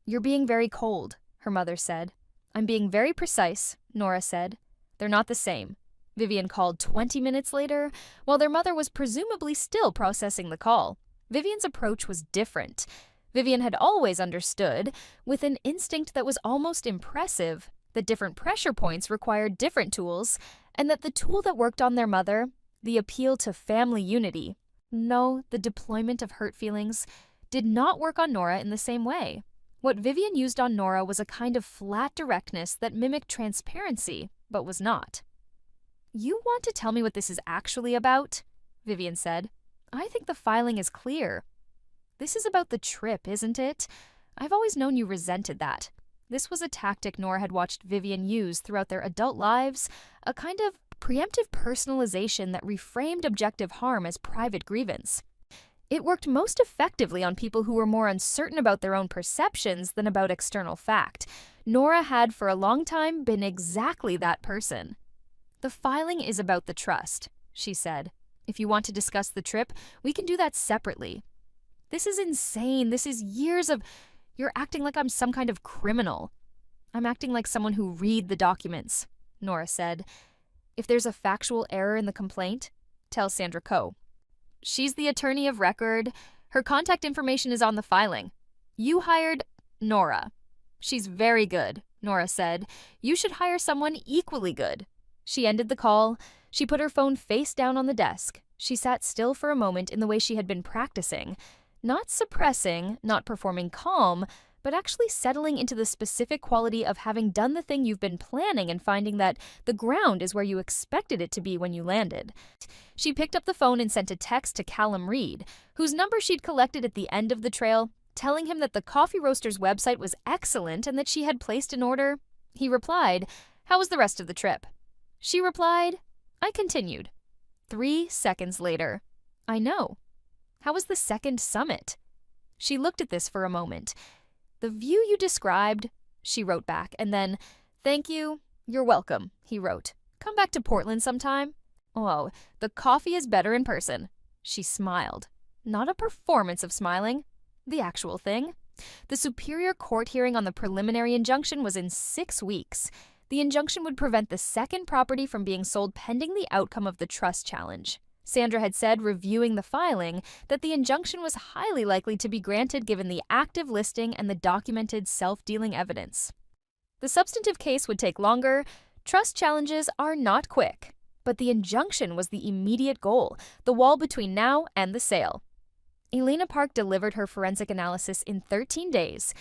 You're being very cold, her mother said. I'm being very precise, Nora said. They're not the same. Vivian called 20 minutes later, while their mother was presumably still processing the call. Vivian's approach was different. Vivian had always understood, with an instinct that was almost impressive, that different pressure points required different tools, and that the tool that worked on their mother, the appeal to family unity, no, the deployment of hurt feelings, did not work on Nora in the same way. What Vivian used on Nora was a kind of flat directness that mimicked transparency, but was not. You want to tell me what this is actually about? Vivian said. I think the filing is clear. This is about the trip, isn't it? I've always known you resented that. This was a tactic Nora had watched Vivian use throughout their adult lives, a kind of preemptive personalization that reframed objective harm as private grievance. It worked most effectively on people who were more uncertain about their own perceptions than about external fact. Nora had for a long time been exactly that person. The filing is about the trust, she said. If you want to discuss the trip, we can do that separately. This is insane. This is years of... You're acting like I'm some kind of criminal. I'm acting like someone who read the documents, Nora said. If there's a factual error in the complaint, tell Sandra Coe. She's the attorney of record. Her contact information is on the filing. You hired Nora. She's very good, Nora said. You should hire someone equally good. She ended the call. She put her phone face down on the desk. She sat still for a moment in the way she had been practicing. Not suppressing, not performing calm, but actually settling into the specific quality of having done the thing you've been planning and finding that the ground is where you expected it to be when you landed. She picked up the phone and sent a text to Callum Reed, whose number she'd collected at the end of the trail, telling him that the coffee roaster's website was excellent and that she had placed an order. He replied, "How was the rest of the trip?" She replied, "I continued." 3 seconds later, "I know. How was the second summit?" She looked at this for a moment. "The view you described," she wrote back, and then, "Thank you, you're welcome," he wrote. "Come back to Portland sometime." "Oh, the coffee is better in person." She smiled. Not a performance of smiling. The actual thing. The Superior Court hearing on the preliminary injunction was in 6 weeks. The injunction would prevent the second property from being sold pending the outcome of the trust challenge. Sandra had said, reviewing the filing, that the injunction was highly likely to be granted given the active listing and the documented self-dealing evidence. The substantive case would take longer. Trust challenges are not quick. But the injunction was the immediate goal, the wall between now and the sale. Elena Park delivered her forensic analysis in 13 days,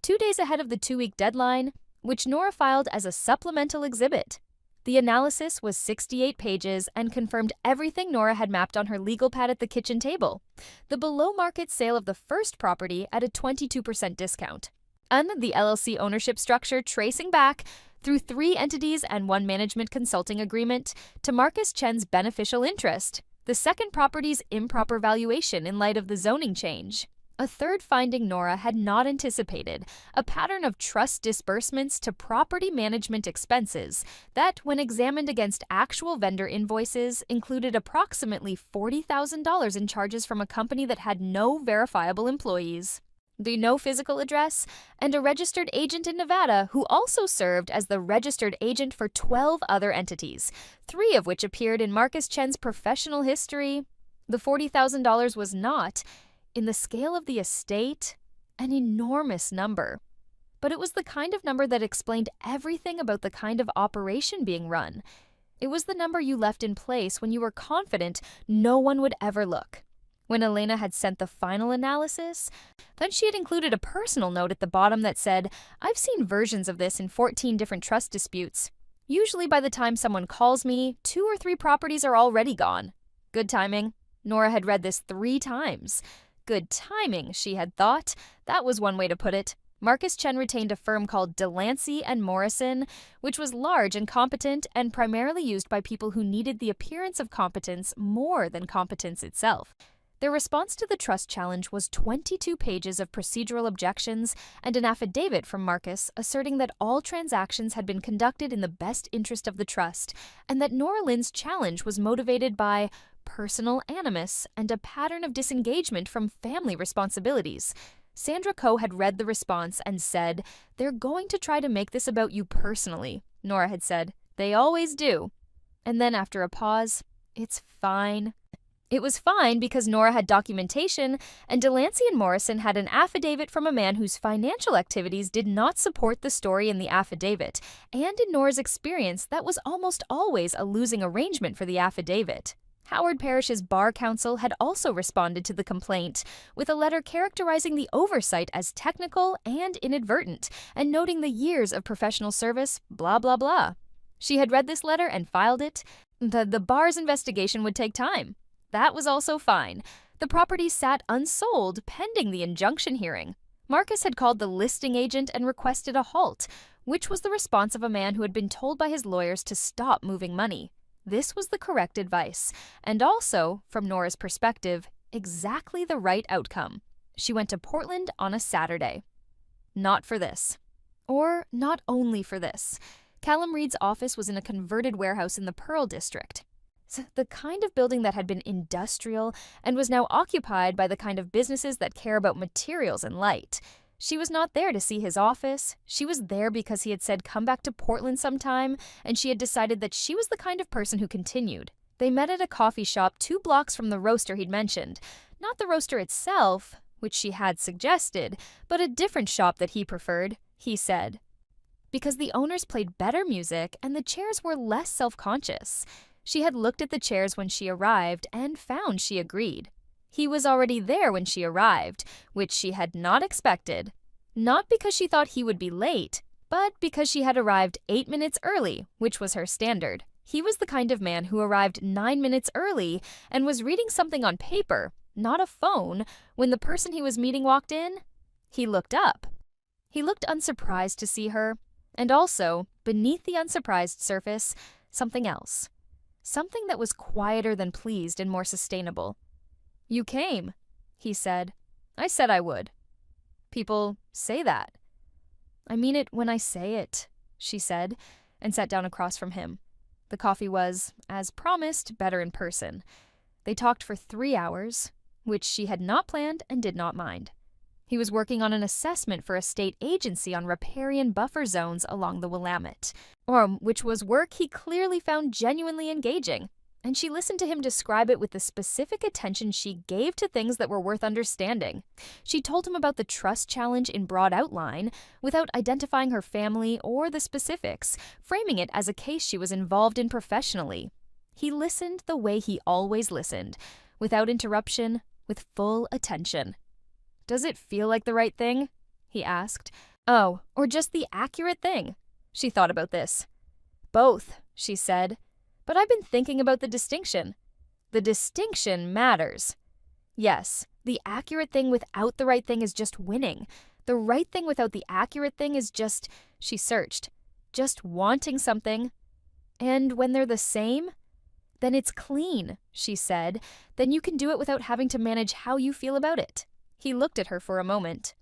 2 days ahead of the 2-week deadline, which Nora filed as a supplemental exhibit. The analysis was 68 pages and confirmed everything Nora had mapped on her legal pad at the kitchen table. The below-market sale of the first property at a 22% discount. And the LLC ownership structure tracing back through 3 entities and 1 management consulting agreement to Marcus Chen's beneficial interest. The second property's improper valuation in light of the zoning change. A third finding Nora had not anticipated, a pattern of trust disbursements to property management expenses that, when examined against actual vendor invoices, included approximately $40,000 in charges from a company that had no verifiable employees. The no physical address, and a registered agent in Nevada who also served as the registered agent for 12 other entities, 3 of which appeared in Marcus Chen's professional history. The $40,000 was not, in the scale of the estate, an enormous number. But it was the kind of number that explained everything about the kind of operation being run. It was the number you left in place when you were confident no one would ever look. When Elena had sent the final analysis, then she had included a personal note at the bottom that said, "I've seen versions of this in 14 different trust disputes. Usually by the time someone calls me, 2 or 3 properties are already gone." Good timing. Nora had read this 3 times. Good timing, she had thought. That was one way to put it. Marcus Chen retained a firm called Delancey and Morrison, which was large and competent and primarily used by people who needed the appearance of competence more than competence itself. Their response to the trust challenge was 22 pages of procedural objections and an affidavit from Marcus asserting that all transactions had been conducted in the best interest of the trust and that Nora Lynn's challenge was motivated by personal animus and a pattern of disengagement from family responsibilities. Sandra Coe had read the response and said, "They're going to try to make this about you personally," Nora had said. "They always do." And then after a pause, "It's fine." It was fine because Nora had documentation, and Delancey and Morrison had an affidavit from a man whose financial activities did not support the story in the affidavit, and in Nora's experience, that was almost always a losing arrangement for the affidavit. Howard Parish's bar counsel had also responded to the complaint with a letter characterizing the oversight as technical and inadvertent, and noting the years of professional service, blah, blah, blah. She had read this letter and filed it. The bar's investigation would take time. That was also fine. The property sat unsold pending the injunction hearing. Marcus had called the listing agent and requested a halt, which was the response of a man who had been told by his lawyers to stop moving money. This was the correct advice, and also, from Nora's perspective, exactly the right outcome. She went to Portland on a Saturday. Not for this. Or not only for this. Callum Reed's office was in a converted warehouse in the Pearl District. The kind of building that had been industrial and was now occupied by the kind of businesses that care about materials and light. She was not there to see his office. She was there because he had said come back to Portland sometime, and she had decided that she was the kind of person who continued. They met at a coffee shop 2 blocks from the roaster he'd mentioned. Not the roaster itself, which she had suggested, but a different shop that he preferred, he said. Because the owners played better music and the chairs were less self-conscious. She had looked at the chairs when she arrived and found she agreed. He was already there when she arrived, which she had not expected. Not because she thought he would be late, but because she had arrived 8 minutes early, which was her standard. He was the kind of man who arrived 9 minutes early and was reading something on paper, not a phone, when the person he was meeting walked in. He looked up. He looked unsurprised to see her, and also, beneath the unsurprised surface, something else. Something that was quieter than pleased and more sustainable. "You came," he said. "I said I would." "People say that." "I mean it when I say it," she said, and sat down across from him. The coffee was, as promised, better in person. They talked for 3 hours, which she had not planned and did not mind. He was working on an assessment for a state agency on riparian buffer zones along the Willamette, which was work he clearly found genuinely engaging, and she listened to him describe it with the specific attention she gave to things that were worth understanding. She told him about the trust challenge in broad outline, without identifying her family or the specifics, framing it as a case she was involved in professionally. He listened the way he always listened, without interruption, with full attention. "Does it feel like the right thing?" he asked. "Oh, or just the accurate thing?" She thought about this. "Both," she said. "But I've been thinking about the distinction. The distinction matters. Yes, the accurate thing without the right thing is just winning. The right thing without the accurate thing is just," she searched, "just wanting something. And when they're the same, then it's clean," she said. "Then you can do it without having to manage how you feel about it." He looked at her for a moment.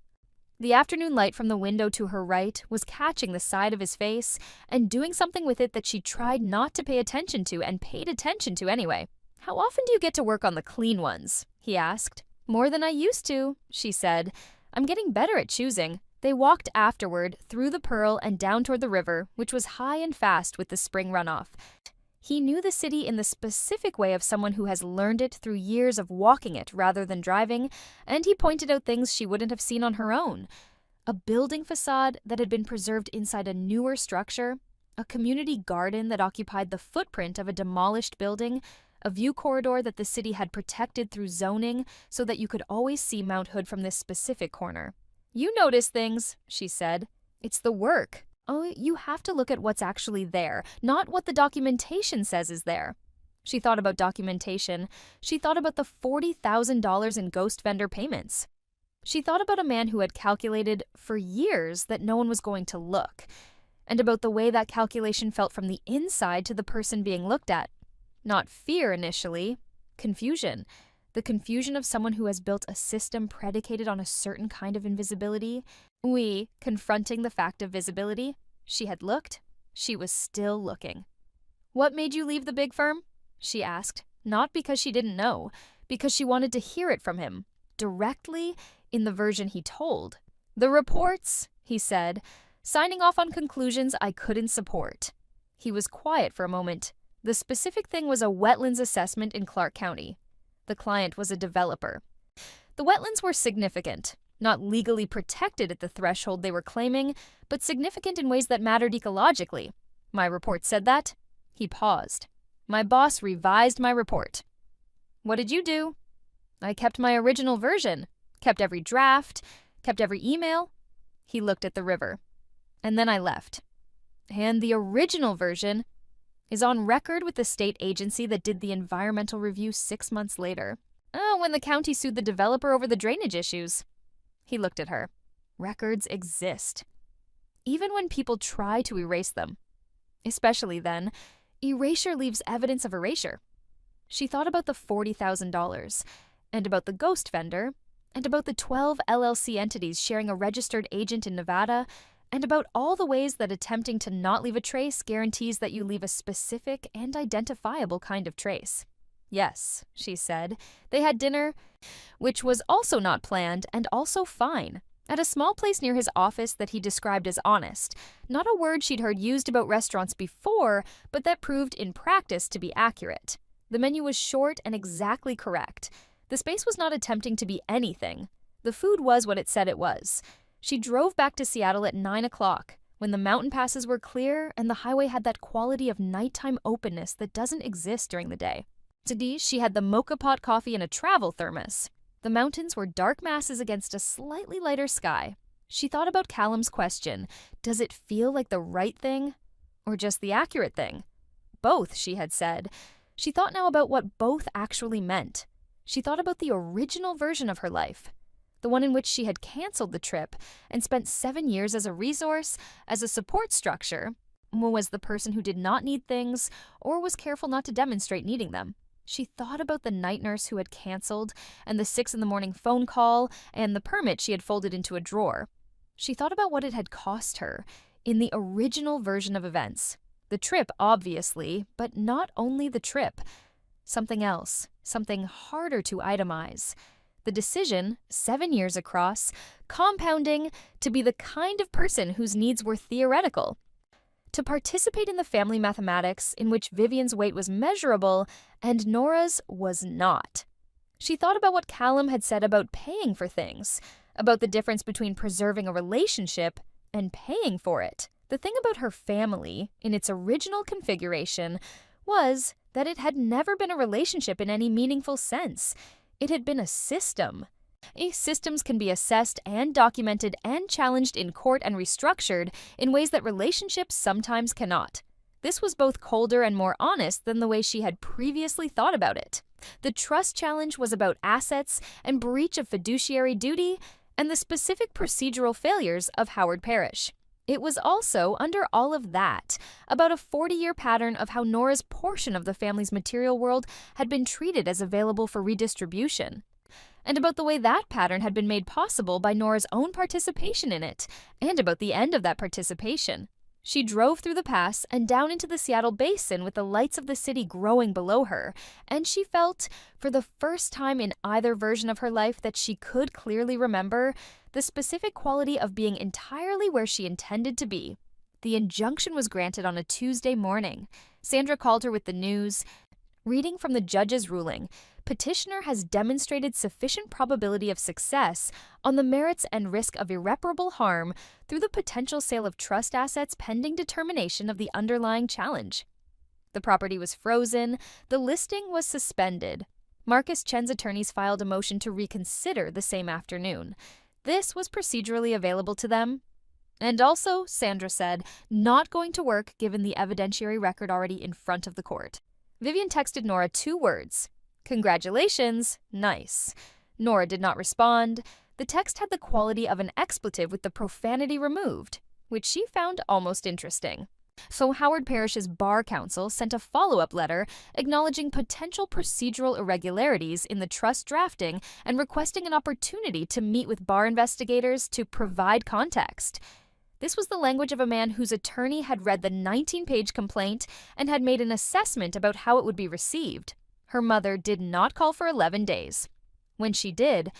The afternoon light from the window to her right was catching the side of his face and doing something with it that she tried not to pay attention to and paid attention to anyway. "How often do you get to work on the clean ones?" he asked. "More than I used to," she said. "I'm getting better at choosing." They walked afterward through the Pearl and down toward the river, which was high and fast with the spring runoff. He knew the city in the specific way of someone who has learned it through years of walking it rather than driving, and he pointed out things she wouldn't have seen on her own. A building facade that had been preserved inside a newer structure, a community garden that occupied the footprint of a demolished building, a view corridor that the city had protected through zoning so that you could always see Mount Hood from this specific corner. "You notice things," she said. "It's the work. Oh, you have to look at what's actually there, not what the documentation says is there." She thought about documentation. She thought about the $40,000 in ghost vendor payments. She thought about a man who had calculated for years that no one was going to look, and about the way that calculation felt from the inside to the person being looked at. Not fear initially, confusion. The confusion of someone who has built a system predicated on a certain kind of invisibility. Confronting the fact of visibility. She had looked. She was still looking. "What made you leave the big firm?" she asked, not because she didn't know, because she wanted to hear it from him, directly in the version he told. "The reports," he said, "signing off on conclusions I couldn't support." He was quiet for a moment. The specific thing was a wetlands assessment in Clark County. The client was a developer. The wetlands were significant, not legally protected at the threshold they were claiming, but significant in ways that mattered ecologically. "My report said that?" He paused. "My boss revised my report." "What did you do?" "I kept my original version, kept every draft, kept every email." He looked at the river. "And then I left. And the original version is on record with the state agency that did the environmental review 6 months later. When the county sued the developer over the drainage issues." He looked at her. "Records exist. Even when people try to erase them. Especially then, erasure leaves evidence of erasure." She thought about the $40,000, and about the ghost vendor, and about the 12 LLC entities sharing a registered agent in Nevada, and about all the ways that attempting to not leave a trace guarantees that you leave a specific and identifiable kind of trace. "Yes," she said. "They had dinner, which was also not planned and also fine, at a small place near his office that he described as honest, not a word she'd heard used about restaurants before, but that proved in practice to be accurate. The menu was short and exactly correct. The space was not attempting to be anything. The food was what it said it was. She drove back to Seattle at 9 o'clock, when the mountain passes were clear and the highway had that quality of nighttime openness that doesn't exist during the day. Today, she had the mocha pot coffee in a travel thermos. The mountains were dark masses against a slightly lighter sky. She thought about Callum's question, does it feel like the right thing, or just the accurate thing? Both, she had said. She thought now about what both actually meant. She thought about the original version of her life, the one in which she had canceled the trip and spent 7 years as a resource, as a support structure, was the person who did not need things or was careful not to demonstrate needing them. She thought about the night nurse who had canceled, and the 6 a.m. phone call, and the permit she had folded into a drawer. She thought about what it had cost her in the original version of events. The trip, obviously, but not only the trip. Something else, something harder to itemize. The decision, 7 years across, compounding to be the kind of person whose needs were theoretical. To participate in the family mathematics in which Vivian's weight was measurable and Nora's was not. She thought about what Callum had said about paying for things, about the difference between preserving a relationship and paying for it. The thing about her family, in its original configuration, was that it had never been a relationship in any meaningful sense. It had been a system. Systems can be assessed and documented and challenged in court and restructured in ways that relationships sometimes cannot. This was both colder and more honest than the way she had previously thought about it. The trust challenge was about assets and breach of fiduciary duty and the specific procedural failures of Howard Parish. It was also, under all of that, about a 40-year pattern of how Nora's portion of the family's material world had been treated as available for redistribution, and about the way that pattern had been made possible by Nora's own participation in it, and about the end of that participation. She drove through the pass and down into the Seattle Basin with the lights of the city growing below her, and she felt, for the first time in either version of her life that she could clearly remember, the specific quality of being entirely where she intended to be. The injunction was granted on a Tuesday morning. Sandra called her with the news. Reading from the judge's ruling, petitioner has demonstrated sufficient probability of success on the merits and risk of irreparable harm through the potential sale of trust assets pending determination of the underlying challenge. The property was frozen. The listing was suspended. Marcus Chen's attorneys filed a motion to reconsider the same afternoon. This was procedurally available to them. And also, Sandra said, not going to work given the evidentiary record already in front of the court. Vivian texted Nora 2 words. Congratulations, nice. Nora did not respond. The text had the quality of an expletive with the profanity removed, which she found almost interesting. So Howard Parish's bar counsel sent a follow-up letter acknowledging potential procedural irregularities in the trust drafting and requesting an opportunity to meet with bar investigators to provide context. This was the language of a man whose attorney had read the 19-page complaint and had made an assessment about how it would be received. Her mother did not call for 11 days. When she did,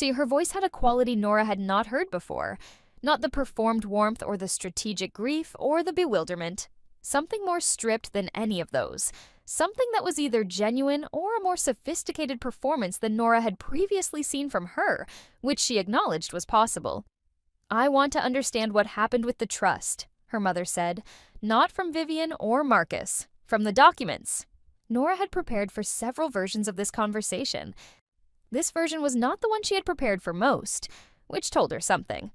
her voice had a quality Nora had not heard before. Not the performed warmth or the strategic grief or the bewilderment. Something more stripped than any of those. Something that was either genuine or a more sophisticated performance than Nora had previously seen from her, which she acknowledged was possible. I want to understand what happened with the trust, her mother said. Not from Vivian or Marcus, from the documents. Nora had prepared for several versions of this conversation. This version was not the one she had prepared for most, which told her something.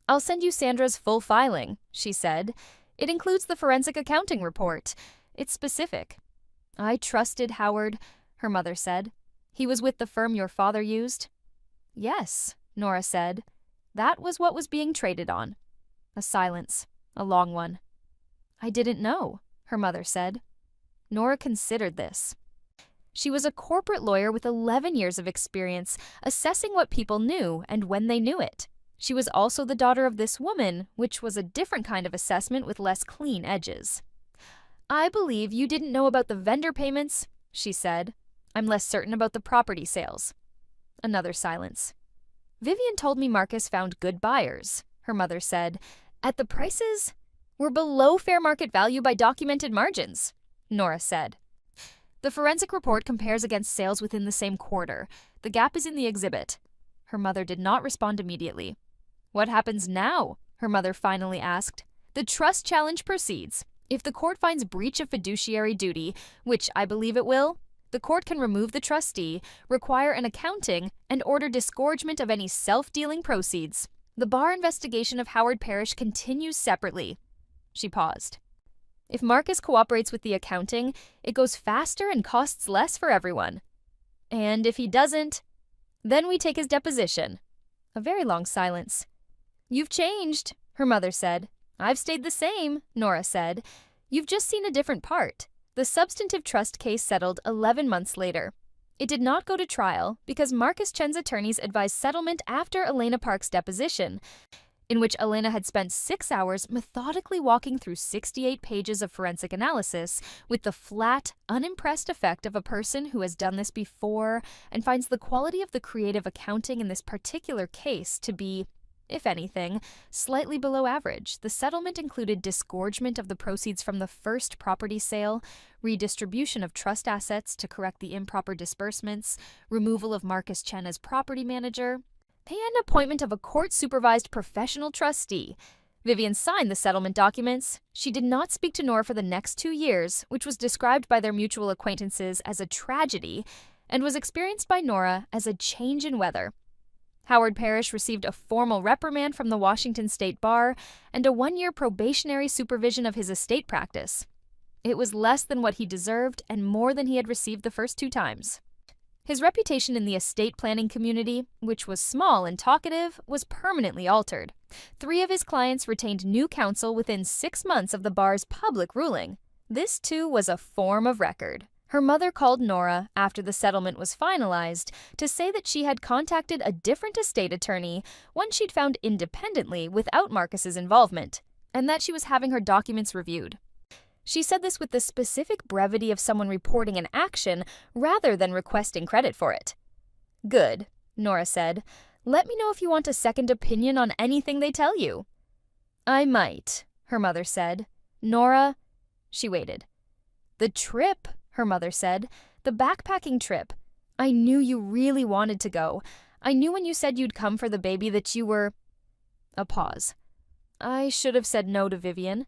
I'll send you Sandra's full filing, she said. It includes the forensic accounting report. It's specific. I trusted Howard, her mother said. He was with the firm your father used? Yes, Nora said. That was what was being traded on. A silence, a long one. I didn't know, her mother said. Nora considered this. She was a corporate lawyer with 11 years of experience, assessing what people knew and when they knew it. She was also the daughter of this woman, which was a different kind of assessment with less clean edges. I believe you didn't know about the vendor payments, she said. I'm less certain about the property sales. Another silence. Vivian told me Marcus found good buyers, her mother said. At the prices? We're below fair market value by documented margins, Nora said. The forensic report compares against sales within the same quarter. The gap is in the exhibit. Her mother did not respond immediately. What happens now? Her mother finally asked. The trust challenge proceeds. If the court finds breach of fiduciary duty, which I believe it will, the court can remove the trustee, require an accounting, and order disgorgement of any self-dealing proceeds. The bar investigation of Howard Parish continues separately. She paused. If Marcus cooperates with the accounting, it goes faster and costs less for everyone. And if he doesn't, then we take his deposition. A very long silence. You've changed, her mother said. I've stayed the same, Nora said. You've just seen a different part. The substantive trust case settled 11 months later. It did not go to trial because Marcus Chen's attorneys advised settlement after Elena Park's deposition, in which Elena had spent 6 hours methodically walking through 68 pages of forensic analysis with the flat, unimpressed effect of a person who has done this before and finds the quality of the creative accounting in this particular case to be, if anything, slightly below average. The settlement included disgorgement of the proceeds from the first property sale, redistribution of trust assets to correct the improper disbursements, removal of Marcus Chen as property manager, and appointment of a court-supervised professional trustee. Vivian signed the settlement documents. She did not speak to Nora for the next 2 years, which was described by their mutual acquaintances as a tragedy, and was experienced by Nora as a change in weather. Howard Parish received a formal reprimand from the Washington State Bar and a 1-year probationary supervision of his estate practice. It was less than what he deserved and more than he had received the first 2 times. His reputation in the estate planning community, which was small and talkative, was permanently altered. 3 of his clients retained new counsel within 6 months of the bar's public ruling. This, too, was a form of record. Her mother called Nora, after the settlement was finalized, to say that she had contacted a different estate attorney, one she'd found independently without Marcus's involvement, and that she was having her documents reviewed. She said this with the specific brevity of someone reporting an action rather than requesting credit for it. Good, Nora said. Let me know if you want a second opinion on anything they tell you. I might, her mother said. Nora, she waited. The trip, her mother said. The backpacking trip. I knew you really wanted to go. I knew when you said you'd come for the baby that you were... A pause. I should have said no to Vivian.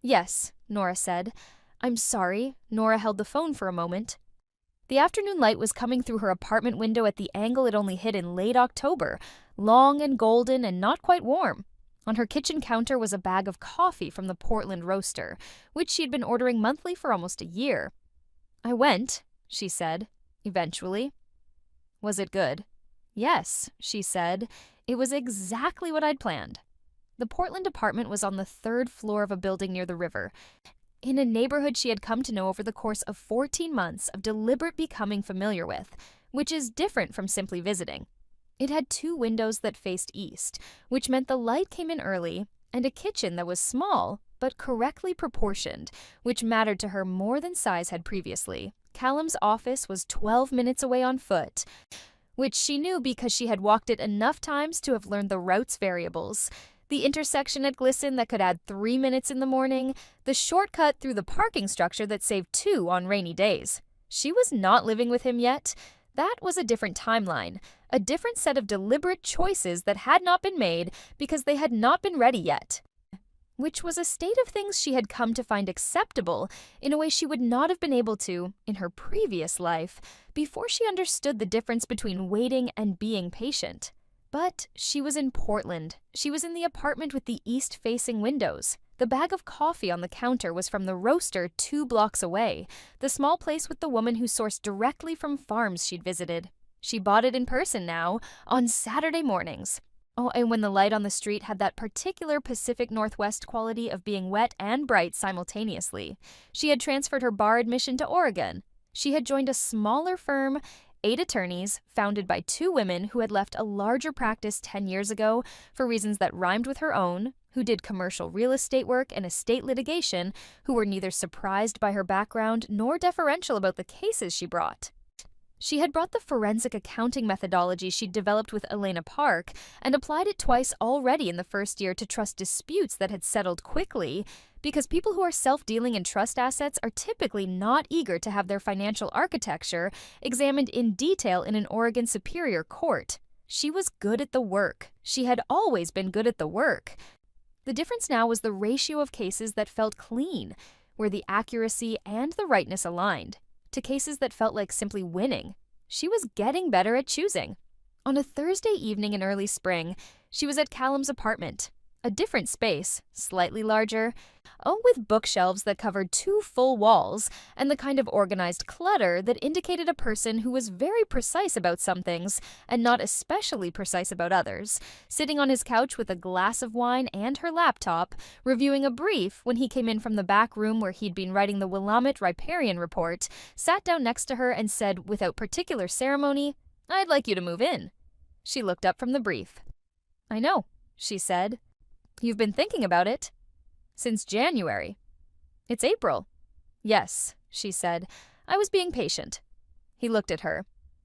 Yes, Nora said. I'm sorry. Nora held the phone for a moment. The afternoon light was coming through her apartment window at the angle it only hit in late October, long and golden and not quite warm. On her kitchen counter was a bag of coffee from the Portland roaster, which she had been ordering monthly for almost a year. I went, she said, eventually. Was it good? Yes, she said. It was exactly what I'd planned. The Portland apartment was on the 3rd floor of a building near the river, in a neighborhood she had come to know over the course of 14 months of deliberate becoming familiar with, which is different from simply visiting. It had 2 windows that faced east, which meant the light came in early, and a kitchen that was small, but correctly proportioned, which mattered to her more than size had previously. Callum's office was 12 minutes away on foot, which she knew because she had walked it enough times to have learned the route's variables. The intersection at Glisten that could add 3 minutes in the morning, the shortcut through the parking structure that saved 2 on rainy days. She was not living with him yet. That was a different timeline, a different set of deliberate choices that had not been made because they had not been ready yet, which was a state of things she had come to find acceptable in a way she would not have been able to in her previous life before she understood the difference between waiting and being patient. But she was in Portland. She was in the apartment with the east-facing windows. The bag of coffee on the counter was from the roaster 2 blocks away, the small place with the woman who sourced directly from farms she'd visited. She bought it in person now, on Saturday mornings. Oh, and when the light on the street had that particular Pacific Northwest quality of being wet and bright simultaneously. She had transferred her bar admission to Oregon. She had joined a smaller firm, 8 attorneys, founded by 2 women who had left a larger practice 10 years ago for reasons that rhymed with her own, who did commercial real estate work and estate litigation, who were neither surprised by her background nor deferential about the cases she brought. She had brought the forensic accounting methodology she'd developed with Elena Park and applied it twice already in the first year to trust disputes that had settled quickly, because people who are self-dealing in trust assets are typically not eager to have their financial architecture examined in detail in an Oregon Superior Court. She was good at the work. She had always been good at the work. The difference now was the ratio of cases that felt clean, where the accuracy and the rightness aligned, to cases that felt like simply winning. She was getting better at choosing. On a Thursday evening in early spring, she was at Callum's apartment. A different space, slightly larger, with bookshelves that covered 2 full walls, and the kind of organized clutter that indicated a person who was very precise about some things and not especially precise about others, sitting on his couch with a glass of wine and her laptop, reviewing a brief when he came in from the back room where he'd been writing the Willamette Riparian report, sat down next to her and said, without particular ceremony, "I'd like you to move in." She looked up from the brief. "I know," she said. "You've been thinking about it?" "Since January." "It's April." "Yes," she said. "I was being patient." He looked at her.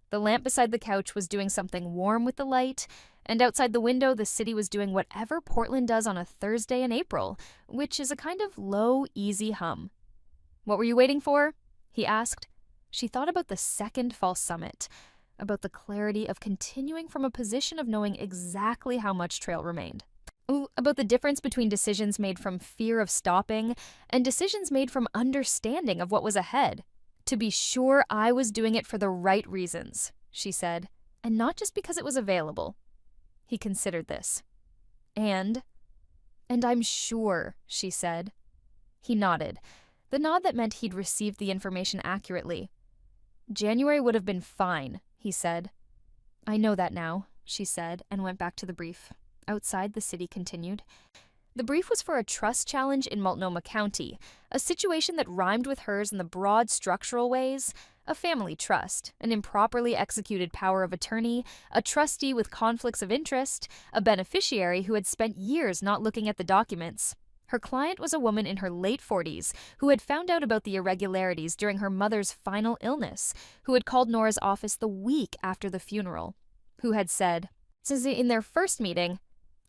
The lamp beside the couch was doing something warm with the light, and outside the window the city was doing whatever Portland does on a Thursday in April, which is a kind of low, easy hum. "What were you waiting for?" he asked. She thought about the second false summit, about the clarity of continuing from a position of knowing exactly how much trail remained. About the difference between decisions made from fear of stopping and decisions made from understanding of what was ahead. "To be sure I was doing it for the right reasons," she said, "and not just because it was available." He considered this. And I'm sure," she said. He nodded, the nod that meant he'd received the information accurately. "January would have been fine," he said. "I know that now," she said, and went back to the brief. Outside, the city continued. The brief was for a trust challenge in Multnomah County, a situation that rhymed with hers in the broad structural ways: a family trust, an improperly executed power of attorney, a trustee with conflicts of interest, a beneficiary who had spent years not looking at the documents. Her client was a woman in her late 40s who had found out about the irregularities during her mother's final illness, who had called Nora's office the week after the funeral, who had said, in their first meeting,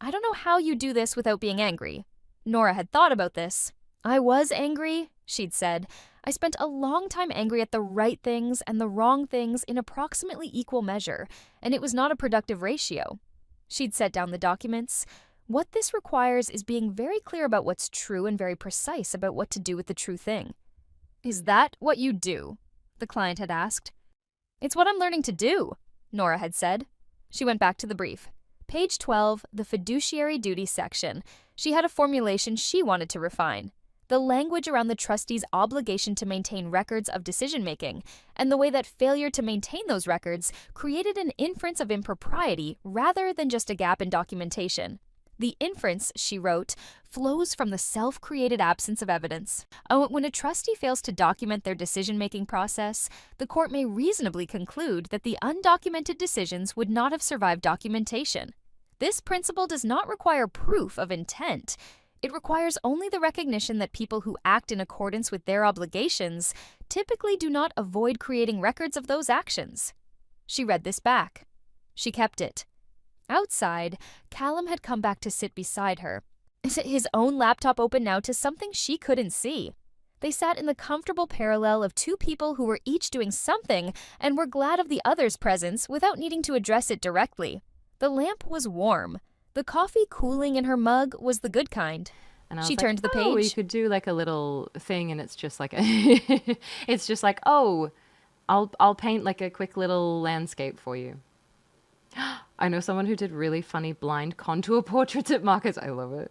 "I don't know how you do this without being angry." Nora had thought about this. "I was angry," she'd said. "I spent a long time angry at the right things and the wrong things in approximately equal measure, and it was not a productive ratio." She'd set down the documents. "What this requires is being very clear about what's true and very precise about what to do with the true thing." Is that what you do? The client had asked. It's what I'm learning to do, Nora had said. She went back to the brief. Page 12, the fiduciary duty section. She had a formulation she wanted to refine. The language around the trustee's obligation to maintain records of decision-making, and the way that failure to maintain those records created an inference of impropriety rather than just a gap in documentation. The inference, she wrote, flows from the self-created absence of evidence. When a trustee fails to document their decision-making process, the court may reasonably conclude that the undocumented decisions would not have survived documentation. This principle does not require proof of intent. It requires only the recognition that people who act in accordance with their obligations typically do not avoid creating records of those actions. She read this back. She kept it. Outside, Callum had come back to sit beside her, his own laptop open now to something she couldn't see. They sat in the comfortable parallel of two people who were each doing something and were glad of the other's presence without needing to address it directly. The lamp was warm. The coffee cooling in her mug was the good kind. And She turned to the page. Oh, you could do like a little thing, and it's just like it's just like, oh, I'll paint like a quick little landscape for you. I know someone who did really funny blind contour portraits at markets. I love it.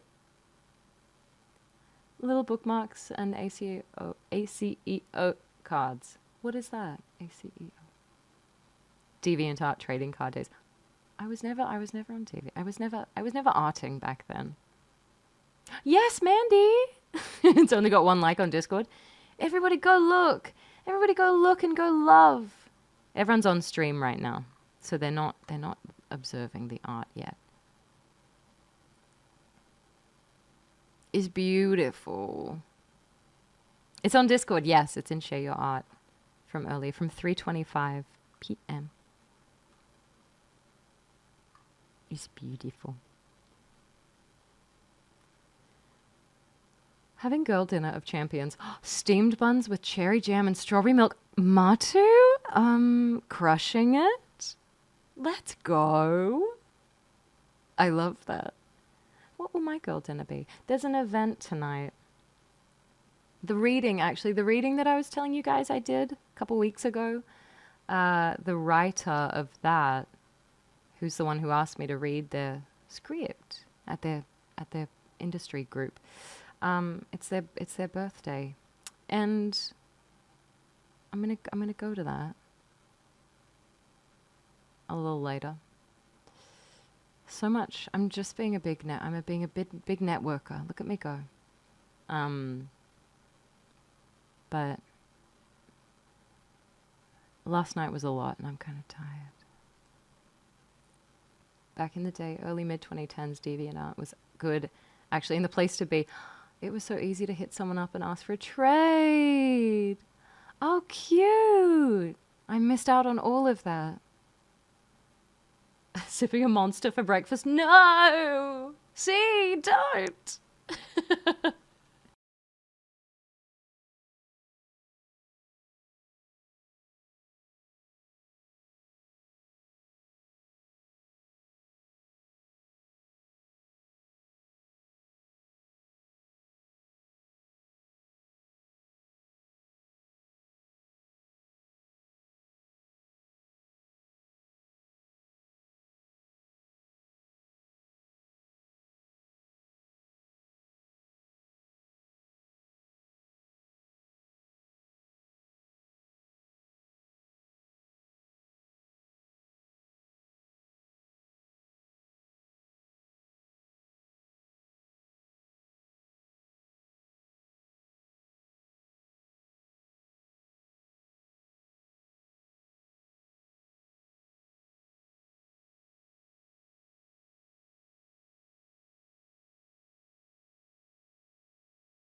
Little bookmarks and ACEO cards. What is that? ACEO. DeviantArt trading card days. I was never on TV. I was never arting back then. Yes, Mandy. It's only got 1 like on Discord. Everybody go look. Everybody go look and go love. Everyone's on stream right now, so they're not observing the art yet. It's beautiful. It's on Discord. Yes, it's in Share Your Art from earlier, from 3:25 p.m. It's beautiful. Having girl dinner of champions. Steamed buns with cherry jam and strawberry milk. Matu? Crushing it? Let's go. I love that. What will my girl dinner be? There's an event tonight. The reading that I was telling you guys I did a couple weeks ago, the writer of that, who's the one who asked me to read their script at their industry group, it's their birthday, and I'm gonna go to that a little later. So much. I'm just being a big networker. Look at me go. But last night was a lot, and I'm kind of tired. Back in the day, early mid-2010s, DeviantArt was good, actually, and the place to be. It was so easy to hit someone up and ask for a trade. Oh, cute. I missed out on all of that. Sipping a Monster for breakfast? No! See, don't!